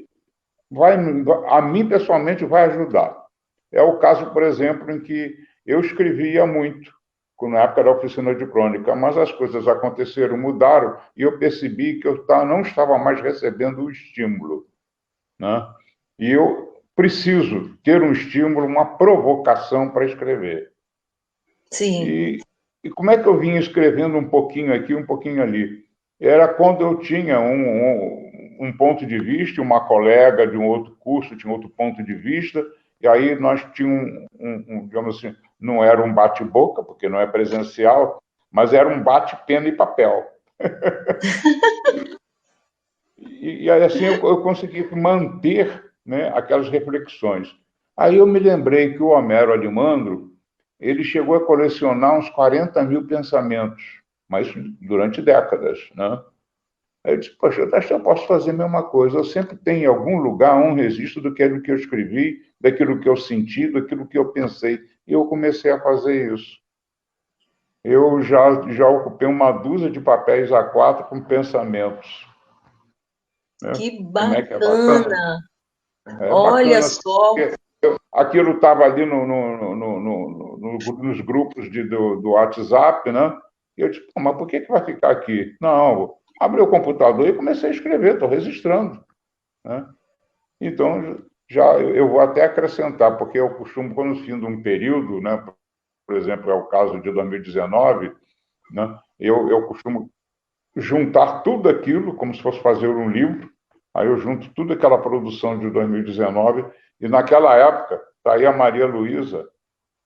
a mim, pessoalmente, vai ajudar. É o caso, por exemplo, em que eu escrevia muito, na época da oficina de crônica, mas as coisas aconteceram, mudaram, e eu percebi que eu não estava mais recebendo o estímulo, né? E eu preciso ter um estímulo, uma provocação para escrever. Sim. E como é que eu vinha escrevendo um pouquinho aqui, um pouquinho ali? Era quando eu tinha um ponto de vista, uma colega de um outro curso tinha outro ponto de vista, e aí nós tínhamos digamos assim, não era um bate-boca, porque não é presencial, mas era um bate-pena e papel. E assim eu consegui manter, né, aquelas reflexões. Aí eu me lembrei que o Homero Alimandro, ele chegou a colecionar uns 40 mil pensamentos, mas durante décadas, né? Aí eu disse, poxa, eu acho que eu posso fazer a mesma coisa. Eu sempre tenho em algum lugar um registro daquilo que eu escrevi, daquilo que eu senti, daquilo que eu pensei. E eu comecei a fazer isso. Eu já ocupei uma dúzia de papéis A4 com pensamentos. Né? Que Como é que é bacana? bacana! É Olha bacana, só, porque aquilo estava ali nos grupos do WhatsApp, né? E eu disse, pô, mas por que vai ficar aqui? Não, abri o computador e comecei a escrever, estou registrando. Né? Então, já eu vou até acrescentar, porque eu costumo, quando fim de um período, né? Por exemplo, é o caso de 2019, né? Eu costumo juntar tudo aquilo, como se fosse fazer um livro, aí eu junto tudo aquela produção de 2019, e naquela época, está aí a Maria Luísa,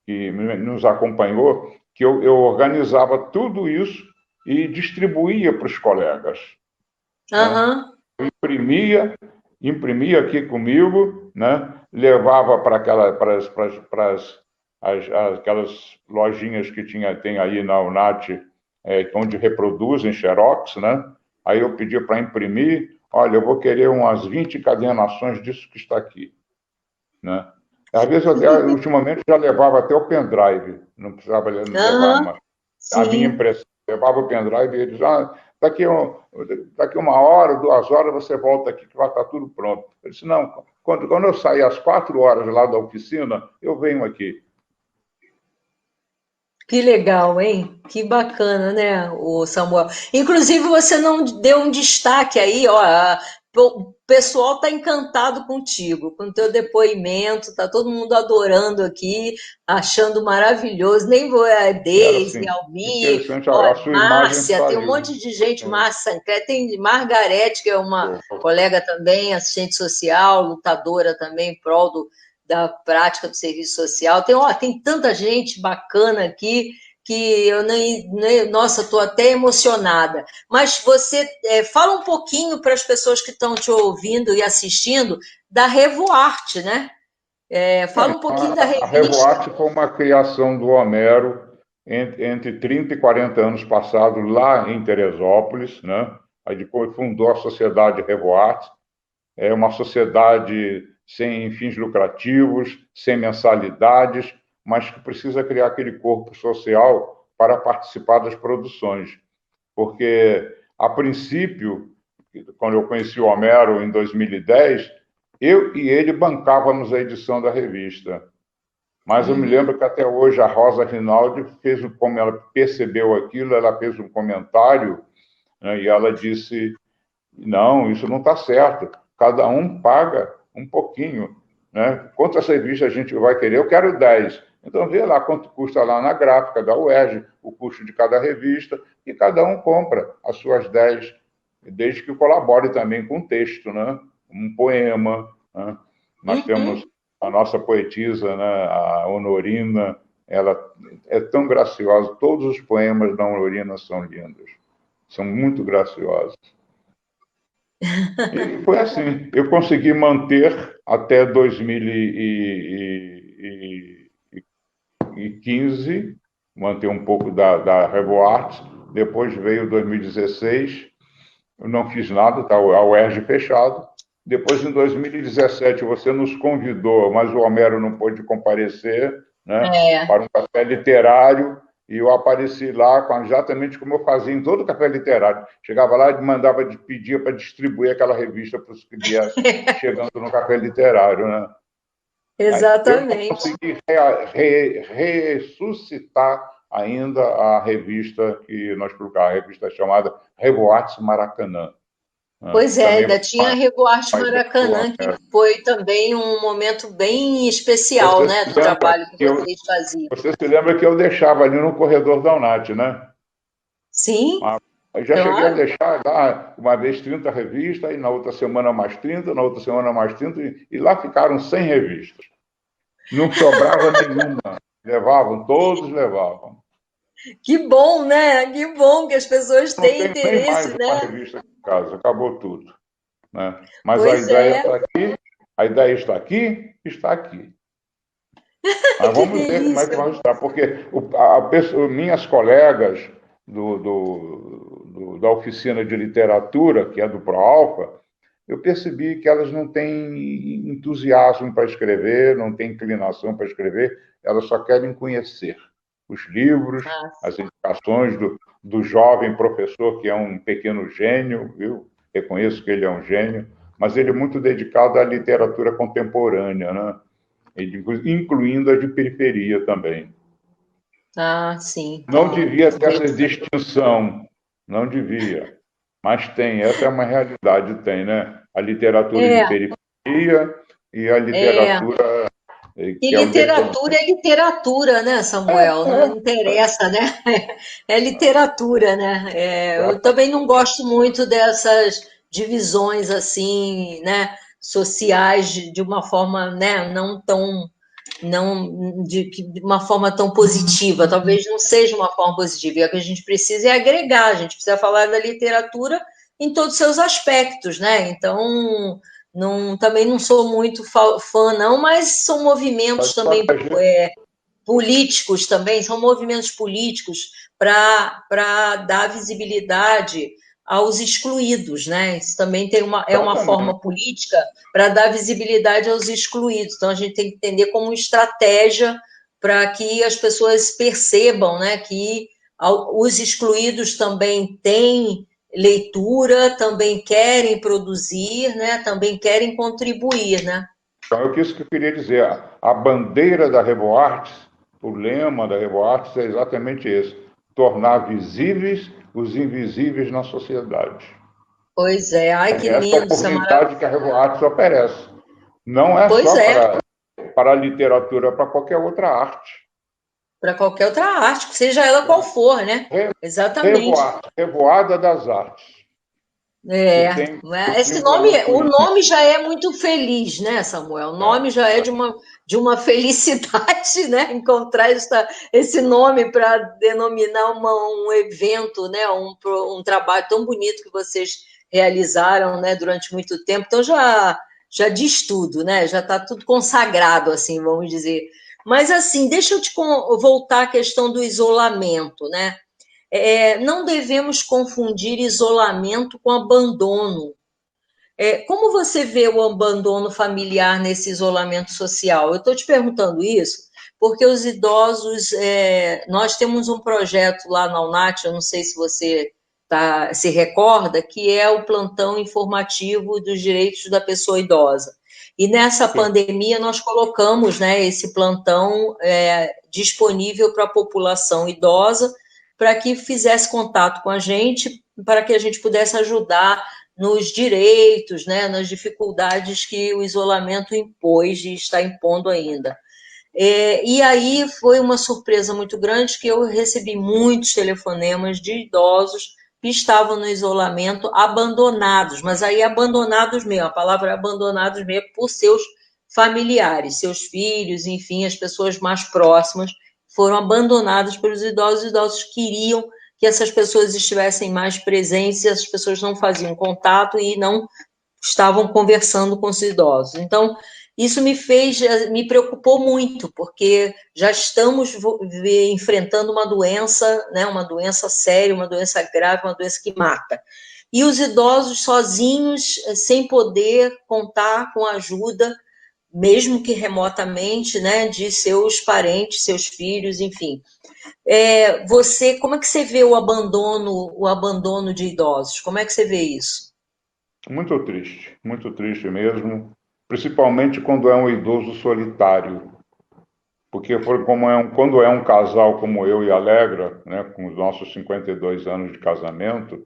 que nos acompanhou, que eu organizava tudo isso e distribuía para os colegas. Né? aham, Imprimia aqui comigo, né? Levava para aquelas lojinhas que tem aí na UNAT, onde reproduzem xerox, né? Aí eu pedi para imprimir, olha, eu vou querer umas 20 encadernações disso que está aqui. Né? Às vezes, ultimamente, já levava até o pendrive, não precisava levar aham, uma. A minha sim. impressão, levava o pendrive e eles, daqui 1 hora, 2 horas, você volta aqui que vai estar tudo pronto. Eu disse, não, quando eu sair às 4 horas lá da oficina, eu venho aqui. Que legal, hein? Que bacana, né, o Samuel? Inclusive, você não deu um destaque aí, ó. O pessoal está encantado contigo, com o teu depoimento, tá todo mundo adorando aqui, achando maravilhoso. Nem vou, E era Deise, assim, Almir, interessante, ó, a sua imagem Márcia, tem um saiu. monte de gente, Márcia Sancler, tem Margarete, que é uma colega também, assistente social, lutadora também em prol da prática do serviço social. Tem tanta gente bacana aqui que eu nossa, estou até emocionada. Mas você fala um pouquinho para as pessoas que estão te ouvindo e assistindo da Revoarte, né? Fala um pouquinho da A revista. Revoarte foi uma criação do Homero entre 30 e 40 anos passados, lá em Teresópolis, né? Aí depois fundou a Sociedade Revoarte, é uma sociedade sem fins lucrativos, sem mensalidades, mas que precisa criar aquele corpo social para participar das produções. Porque, a princípio, quando eu conheci o Homero em 2010, eu e ele bancávamos a edição da revista. Mas eu me Uhum. lembro que até hoje a Rosa Rinaldi como ela percebeu aquilo, ela fez um comentário, né, e ela disse: não, isso não está certo. Cada um paga um pouquinho. Né? Quantas revistas a gente vai querer? Eu quero 10. Então, vê lá quanto custa lá na gráfica da UERJ, o custo de cada revista, e cada um compra as suas 10, desde que colabore também com o texto, né? Um poema. Né? Nós temos Uhum. a nossa poetisa, né? A Honorina, ela é tão graciosa. Todos os poemas da Honorina são lindos, são muito graciosos. E foi assim, eu consegui manter até 2015, manter um pouco da Revoart. Depois veio 2016, eu não fiz nada, está a UERJ fechado. Depois, em 2017, você nos convidou, mas o Homero não pôde comparecer, né, É. para um café literário, e eu apareci lá exatamente como eu fazia em todo café literário. Chegava lá e pedia para distribuir aquela revista para os que viessem chegando no café literário. Né? Aí eu não Exatamente. consegui ressuscitar ainda a revista que nós publicamos, a revista chamada Revoates Maracanã. Né? Pois é, Também ainda tinha a Revoarte uma ideia do Maracanã, que Homero. foi também um momento bem especial, Você se né, do lembra trabalho que que eu, vocês faziam. você se lembra que eu deixava ali no corredor da UNAT, né? Sim, Eu já cheguei a claro. deixar lá uma vez 30 revistas, e na outra semana mais 30, na outra semana mais 30, e lá ficaram 100 revistas. Não sobrava nenhuma. Levavam, todos levavam. Que bom, né? Que bom que as pessoas Não têm tenho nem mais interesse, uma né? revista aqui em casa, acabou tudo. Né? Mas a Pois ideia é, está aqui, a ideia está aqui, está aqui. Mas que vamos ver como é que delícia. vai estar, porque minhas colegas da oficina de literatura, que é do ProAlfa, eu percebi que elas não têm entusiasmo para escrever, não têm inclinação para escrever, elas só querem conhecer os livros, as indicações do jovem professor, que é um pequeno gênio, eu reconheço que ele é um gênio, mas ele é muito dedicado à literatura contemporânea, né? Incluindo a de periferia também. Ah, sim. Não devia ter essa distinção, não devia, mas tem, essa é uma realidade, tem, né? A literatura de periferia e a literatura E que é o literatura é literatura, né, Samuel? Não interessa, né? É literatura, né? Eu também não gosto muito dessas divisões assim, né, sociais de uma forma, né, não de uma forma tão positiva. Talvez não seja uma forma positiva. E o que a gente precisa é agregar. A gente precisa falar da literatura em todos os seus aspectos, né? Então também não sou muito fã, não, mas são movimentos também políticos também, são movimentos políticos para dar visibilidade aos excluídos, né? Isso também é uma forma política para dar visibilidade aos excluídos. Então, a gente tem que entender como estratégia para que as pessoas percebam, né, que os excluídos também têm leitura, também querem produzir, né, também querem contribuir, né? Então, isso que eu queria dizer. A bandeira da RevoArts, o lema da RevoArts é exatamente esse: tornar visíveis os invisíveis na sociedade. Pois é, ai que Essa lindo, isso é oportunidade que a RevoArts oferece. Não é pois só é. para a literatura, para qualquer outra arte. Para qualquer outra arte, seja ela qual for, né? Exatamente. Revoada das Artes. Esse nome, o nome já é muito feliz, né, Samuel? O nome já é de uma felicidade, né? Encontrar esse nome para denominar um evento, né? Um trabalho tão bonito que vocês realizaram, né? Durante muito tempo. Então já diz tudo, né? Já está tudo consagrado, assim, vamos dizer. Mas assim, deixa eu te voltar à questão do isolamento, né? Não devemos confundir isolamento com abandono. Como você vê o abandono familiar nesse isolamento social? Eu estou te perguntando isso porque os idosos, nós temos um projeto lá na UNAT, eu não sei se você se recorda, que é o plantão informativo dos direitos da pessoa idosa. E nessa pandemia nós colocamos, né, esse plantão disponível para a população idosa, para que fizesse contato com a gente, para que a gente pudesse ajudar nos direitos, né, nas dificuldades que o isolamento impôs e está impondo ainda. E aí foi uma surpresa muito grande que eu recebi muitos telefonemas de idosos que estavam no isolamento abandonados, mas aí abandonados mesmo, a palavra abandonados mesmo por seus familiares, seus filhos, enfim, as pessoas mais próximas foram abandonadas pelos idosos. Os idosos queriam que essas pessoas estivessem mais presentes, e as pessoas não faziam contato e não estavam conversando com os idosos. Então, isso me preocupou muito, porque já estamos enfrentando uma doença, né, uma doença séria, uma doença grave, uma doença que mata. E os idosos sozinhos, sem poder contar com a ajuda, mesmo que remotamente, né, de seus parentes, seus filhos, enfim. Como é que você vê o abandono de idosos? Como é que você vê isso? Muito triste mesmo, principalmente quando é um idoso solitário, porque quando é um casal como eu e a Alegra, né, com os nossos 52 anos de casamento,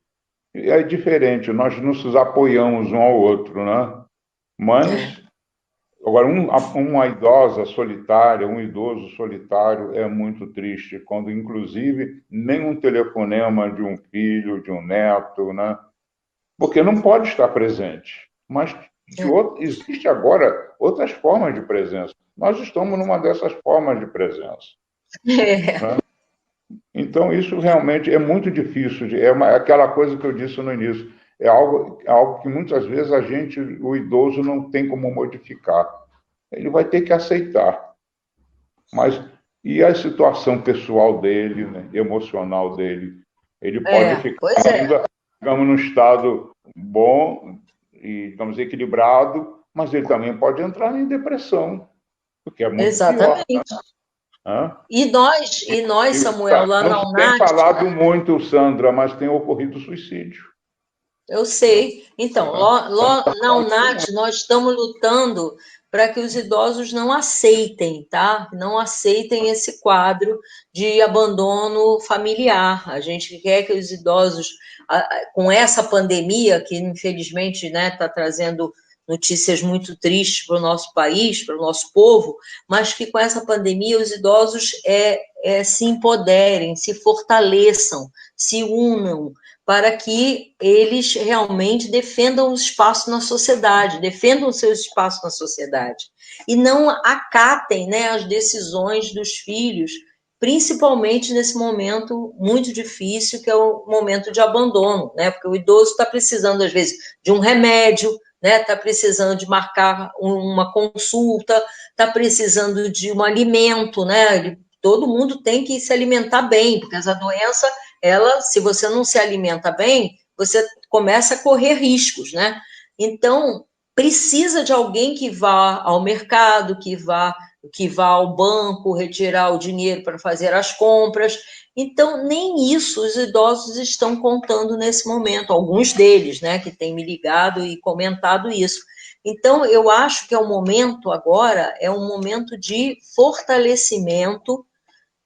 é diferente, nós nos apoiamos um ao outro, né? Mas, agora, uma idosa solitária, um idoso solitário é muito triste, quando, inclusive, nem um telefonema de um filho, de um neto, né? Porque não pode estar presente. Mas existe agora outras formas de presença. Nós estamos numa dessas formas de presença. Né? Então, isso realmente é muito difícil. Aquela coisa que eu disse no início. É algo que muitas vezes o idoso, não tem como modificar. Ele vai ter que aceitar. Mas e a situação pessoal dele, né, emocional dele? Ele pode ficar ainda, digamos, num estado bom e, digamos, equilibrado, mas ele também pode entrar em depressão, o que é muito Exatamente. pior. Né? E nós, Samuel, lá na Não tem UNAT... falado muito, Sandra, mas tem ocorrido suicídio. Eu sei. Então, na UNAT, nós estamos lutando para que os idosos não aceitem, tá? Não aceitem esse quadro de abandono familiar. A gente quer que os idosos, com essa pandemia, que infelizmente, né, está trazendo notícias muito tristes para o nosso país, para o nosso povo, mas que com essa pandemia os idosos se empoderem, se fortaleçam, se unam, para que eles realmente defendam o espaço na sociedade, defendam o seu espaço na sociedade, e não acatem, né, as decisões dos filhos, principalmente nesse momento muito difícil, que é o momento de abandono, né, porque o idoso está precisando, às vezes, de um remédio, né, está precisando de marcar uma consulta, está precisando de um alimento, né, todo mundo tem que se alimentar bem, porque essa doença, se você não se alimenta bem, você começa a correr riscos, né? Então, precisa de alguém que vá ao mercado, que vá ao banco retirar o dinheiro para fazer as compras. Então, nem isso os idosos estão contando nesse momento, alguns deles, né, que têm me ligado e comentado isso. Então, eu acho que é um momento agora, é um momento de fortalecimento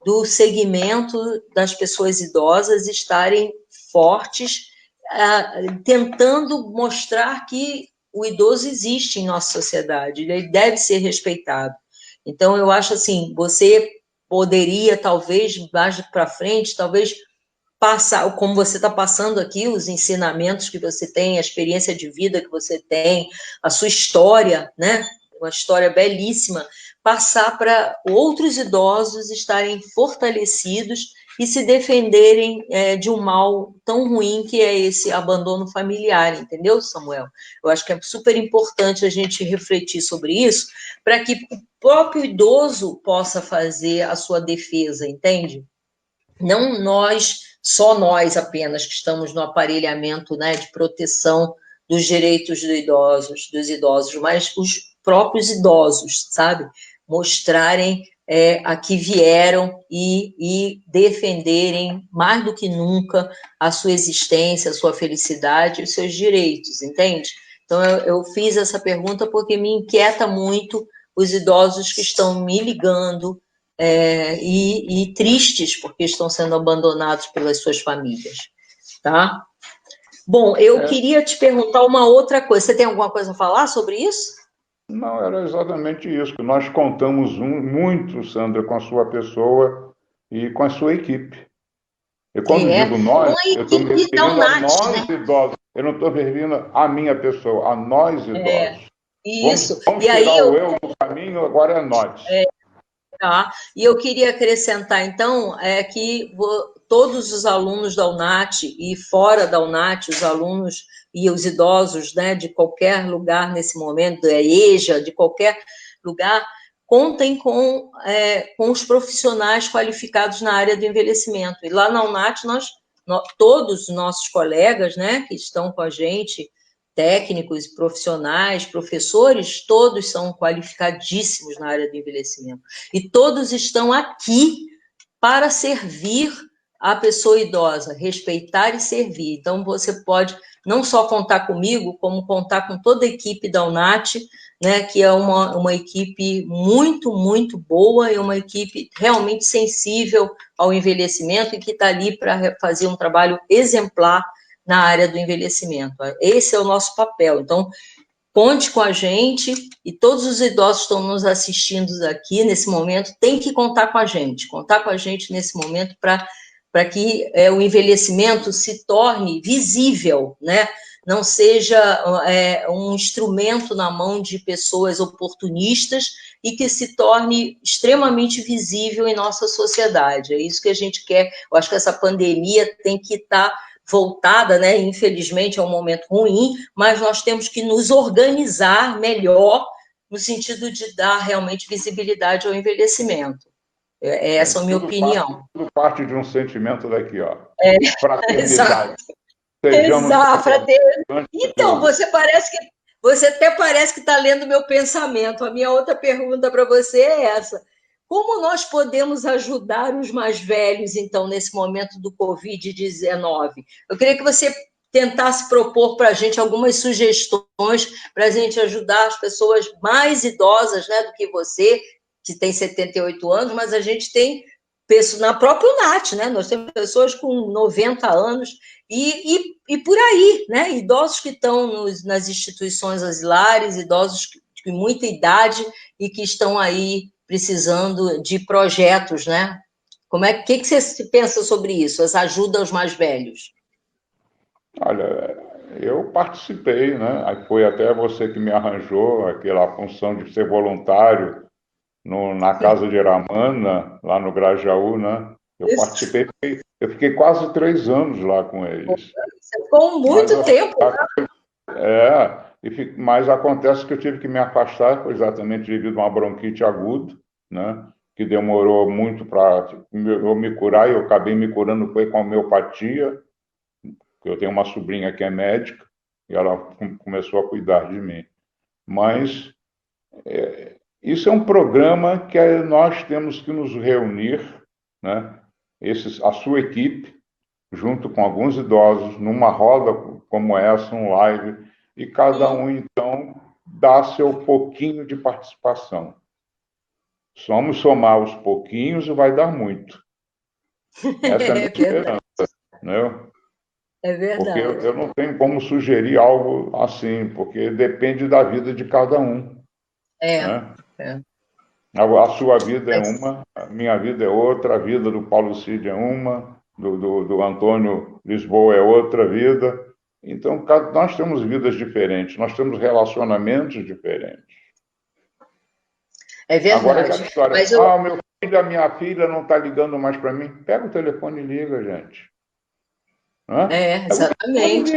do segmento das pessoas idosas estarem fortes, tentando mostrar que o idoso existe em nossa sociedade, ele deve ser respeitado. Então, eu acho assim, você poderia, talvez, mais para frente, talvez passar, como você está passando aqui, os ensinamentos que você tem, a experiência de vida que você tem, a sua história, né? Uma história belíssima, passar para outros idosos estarem fortalecidos e se defenderem de um mal tão ruim que é esse abandono familiar, entendeu, Samuel? Eu acho que é super importante a gente refletir sobre isso, para que o próprio idoso possa fazer a sua defesa, entende? Não só nós apenas que estamos no aparelhamento, né, de proteção dos direitos dos idosos, mas os próprios idosos, sabe? Mostrarem a que vieram e defenderem mais do que nunca a sua existência, a sua felicidade e os seus direitos, entende? Então, eu fiz essa pergunta porque me inquieta muito os idosos que estão me ligando, e tristes porque estão sendo abandonados pelas suas famílias, tá? Bom, eu queria te perguntar uma outra coisa. Você tem alguma coisa a falar sobre isso? Não, era exatamente isso, que nós contamos muito, Sandra, com a sua pessoa e com a sua equipe. E quando digo nós, eu estou me referindo a nós, né, idosos. Eu não estou me referindo a minha pessoa, a nós, idosos. Isso. Vamos e tirar aí o eu do caminho, agora é nós. Tá? E eu queria acrescentar, então, que todos os alunos da UNAT e fora da UNAT, os alunos e os idosos, né, de qualquer lugar nesse momento, da EJA, de qualquer lugar, contem com os profissionais qualificados na área do envelhecimento. E lá na UNAT, todos os nossos colegas, né, que estão com a gente, técnicos, profissionais, professores, todos são qualificadíssimos na área do envelhecimento. E todos estão aqui para servir a pessoa idosa, respeitar e servir. Então, você pode não só contar comigo, como contar com toda a equipe da UNAT, né, que é uma equipe muito, muito boa e uma equipe realmente sensível ao envelhecimento e que está ali para fazer um trabalho exemplar na área do envelhecimento. Esse é o nosso papel. Então, conte com a gente, e todos os idosos que estão nos assistindo aqui nesse momento têm que contar com a gente nesse momento para que o envelhecimento se torne visível, né? Não seja um instrumento na mão de pessoas oportunistas e que se torne extremamente visível em nossa sociedade. É isso que a gente quer. Eu acho que essa pandemia tem que estar voltada, né? Infelizmente é um momento ruim, mas nós temos que nos organizar melhor no sentido de dar realmente visibilidade ao envelhecimento. Essa é a minha opinião. Tudo parte de um sentimento daqui, ó. Fraternidade. Sejamos Exato, fraternidade. Então, você até parece que está lendo meu pensamento. A minha outra pergunta para você é essa. Como nós podemos ajudar os mais velhos, então, nesse momento do Covid-19? Eu queria que você tentasse propor para a gente algumas sugestões para a gente ajudar as pessoas mais idosas, né, do que você, que tem 78 anos, mas a gente tem na própria NAT, né? Nós temos pessoas com 90 anos e por aí, né? Idosos que estão nas instituições asilares, idosos de muita idade e que estão aí precisando de projetos, né? Que você pensa sobre isso, as ajudas aos mais velhos? Olha, eu participei, né? Aí foi até você que me arranjou aquela função de ser voluntário na Casa de Iramana, lá no Grajaú, né? Eu participei, eu fiquei quase 3 anos lá com eles. Você ficou muito tempo, né? Mas acontece que eu tive que me afastar, exatamente devido a uma bronquite aguda, né? Que demorou muito para eu me curar, e eu acabei me curando foi com homeopatia, que eu tenho uma sobrinha que é médica, e ela começou a cuidar de mim. Mas isso é um programa que nós temos que nos reunir, né? A sua equipe, junto com alguns idosos, numa roda como essa, um live, e cada um, então, dá seu pouquinho de participação. Somos somar os pouquinhos e vai dar muito. Essa é a minha esperança, né? É verdade. Porque eu não tenho como sugerir algo assim, porque depende da vida de cada um. Né? A sua vida é uma, a minha vida é outra, a vida do Paulo Cid é uma, do Antônio Lisboa é outra vida. Então, nós temos vidas diferentes, nós temos relacionamentos diferentes. É verdade. Agora, aquela história, meu filho, a minha filha não está ligando mais para mim. Pega o telefone e liga, gente. Exatamente.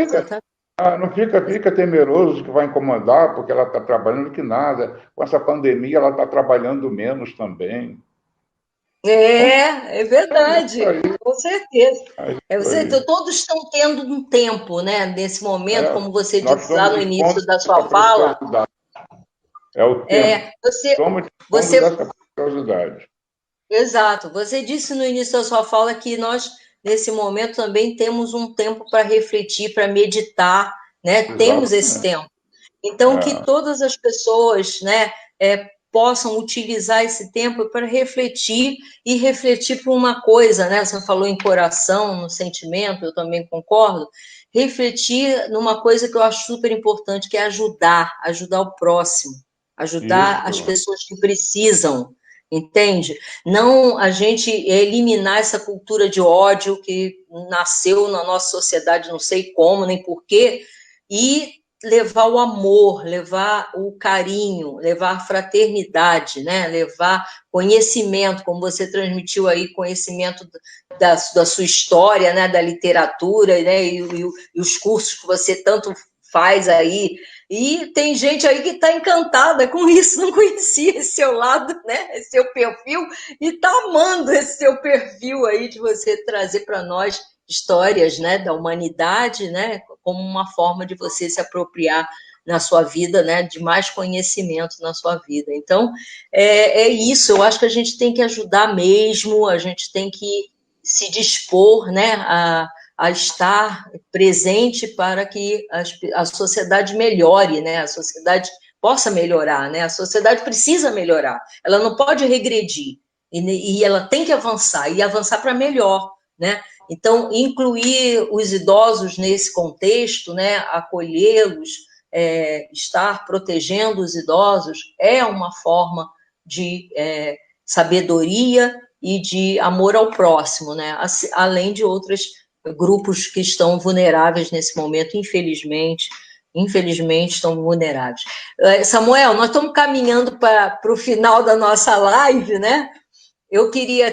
Não fica temeroso que vai incomodar, porque ela está trabalhando que nada. Com essa pandemia, ela está trabalhando menos também. É verdade, com certeza. Todos estão tendo um tempo, né? Nesse momento, como você disse lá no início da sua fala. É o tempo. Você dessa preciosidade. Exato. Você disse no início da sua fala que nós, nesse momento, também temos um tempo para refletir, para meditar, né? Exatamente. Temos esse tempo. Então, que todas as pessoas, né, possam utilizar esse tempo para refletir e refletir por uma coisa, né? Você falou em coração, no sentimento, eu também concordo. Refletir numa coisa que eu acho super importante, que é ajudar o próximo, ajudar as pessoas que precisam, entende? Não a gente eliminar essa cultura de ódio que nasceu na nossa sociedade, não sei como, nem porquê, e levar o amor, levar o carinho, levar a fraternidade, né? Levar conhecimento, como você transmitiu aí, conhecimento da sua história, né? Da literatura, né? E os cursos que você tanto faz aí. E tem gente aí que está encantada com isso, não conhecia esse seu lado, né? Esse seu perfil, e está amando esse seu perfil aí de você trazer para nós histórias, né, da humanidade, né, como uma forma de você se apropriar na sua vida, né, de mais conhecimento na sua vida. Então, é isso, eu acho que a gente tem que ajudar mesmo, a gente tem que se dispor, né, a estar presente para que a sociedade melhore, né, a sociedade possa melhorar, né, a sociedade precisa melhorar, ela não pode regredir, e ela tem que avançar, e avançar para melhor, né. Então, incluir os idosos nesse contexto, né, acolhê-los, estar protegendo os idosos, é uma forma de sabedoria e de amor ao próximo, né, além de outros grupos que estão vulneráveis nesse momento, infelizmente estão vulneráveis. Samuel, nós estamos caminhando para o final da nossa live, né? Eu queria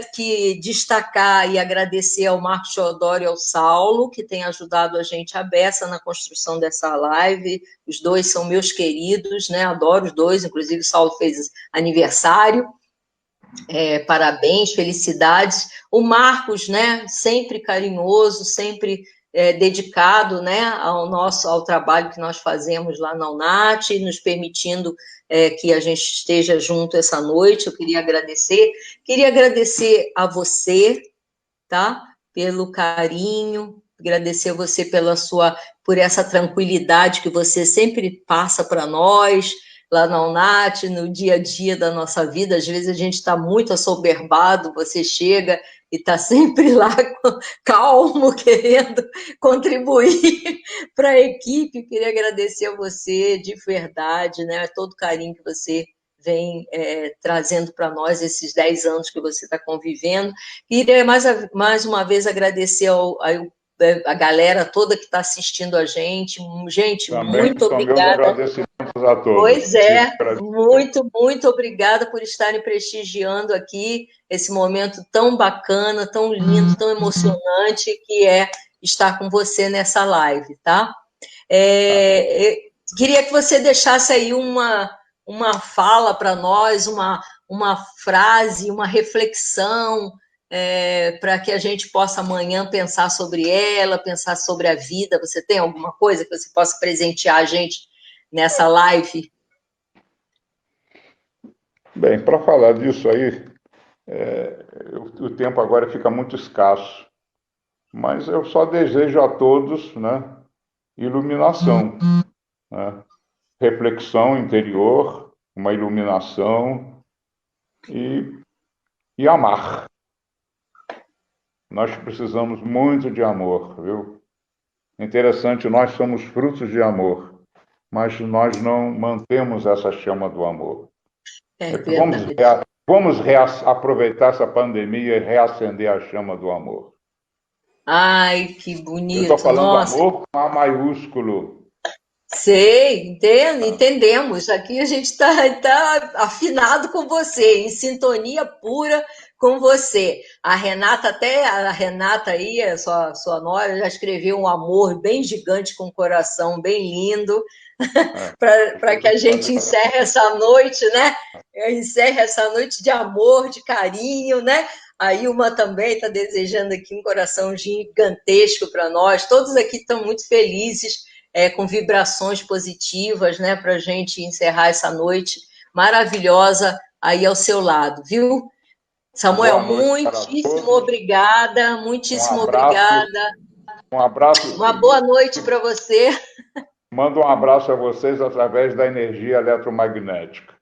destacar e agradecer ao Marcos Teodoro e ao Saulo, que têm ajudado a gente a beça na construção dessa live. Os dois são meus queridos, né? Adoro os dois, inclusive o Saulo fez aniversário. Parabéns, felicidades. O Marcos, né, sempre carinhoso, sempre dedicado, né, ao trabalho que nós fazemos lá na UNAT, nos permitindo que a gente esteja junto essa noite. Eu queria agradecer a você, tá? Pelo carinho, agradecer a você por essa tranquilidade que você sempre passa para nós, lá na UNAT, no dia a dia da nossa vida. Às vezes a gente está muito assoberbado, você chega e está sempre lá calmo, querendo contribuir para a equipe. Queria agradecer a você de verdade, né? Todo o carinho que você vem trazendo para nós esses 10 anos que você está convivendo. Queria mais uma vez agradecer a galera toda que está assistindo a gente. Gente, Também muito são meus obrigada. agradecimentos a todos. Pois é, muito obrigada por estarem prestigiando aqui esse momento tão bacana, tão lindo, tão emocionante que é estar com você nessa live, tá? Queria que você deixasse aí uma fala para nós, uma frase, uma reflexão, para que a gente possa amanhã pensar sobre ela, pensar sobre a vida. Você tem alguma coisa que você possa presentear a gente nessa live? Bem, para falar disso aí, o tempo agora fica muito escasso, mas eu só desejo a todos, né, iluminação, né, reflexão interior, uma iluminação e amar. Nós precisamos muito de amor, viu? Interessante, nós somos frutos de amor, mas nós não mantemos essa chama do amor. É verdade. Vamos aproveitar essa pandemia e reacender a chama do amor. Ai, que Eu estou bonito, falando nossa. amor com A maiúsculo. Sei, entendemos. Aqui a gente tá afinado com você, em sintonia pura com você. A Renata aí, sua nora, já escreveu um amor bem gigante com um coração bem lindo, para que a gente encerre essa noite, né? Encerre essa noite de amor, de carinho, né? A Ilma também está desejando aqui um coração gigantesco para nós. Todos aqui estão muito felizes, com vibrações positivas, né? Para a gente encerrar essa noite maravilhosa aí ao seu lado, viu? Samuel, muitíssimo obrigada, muitíssimo obrigada. Um abraço. Uma boa noite para você. Mando um abraço a vocês através da energia eletromagnética.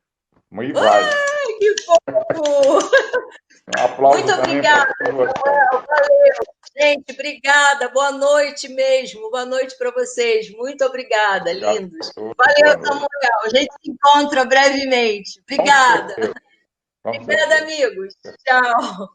E vai. Ai, que fofo! Um aplauso. Muito obrigada, Samuel. Valeu. Gente, obrigada. Boa noite mesmo. Boa noite para vocês. Muito obrigada, lindos. Valeu, Samuel. A gente se encontra brevemente. Obrigada. Obrigada, amigos. Tchau.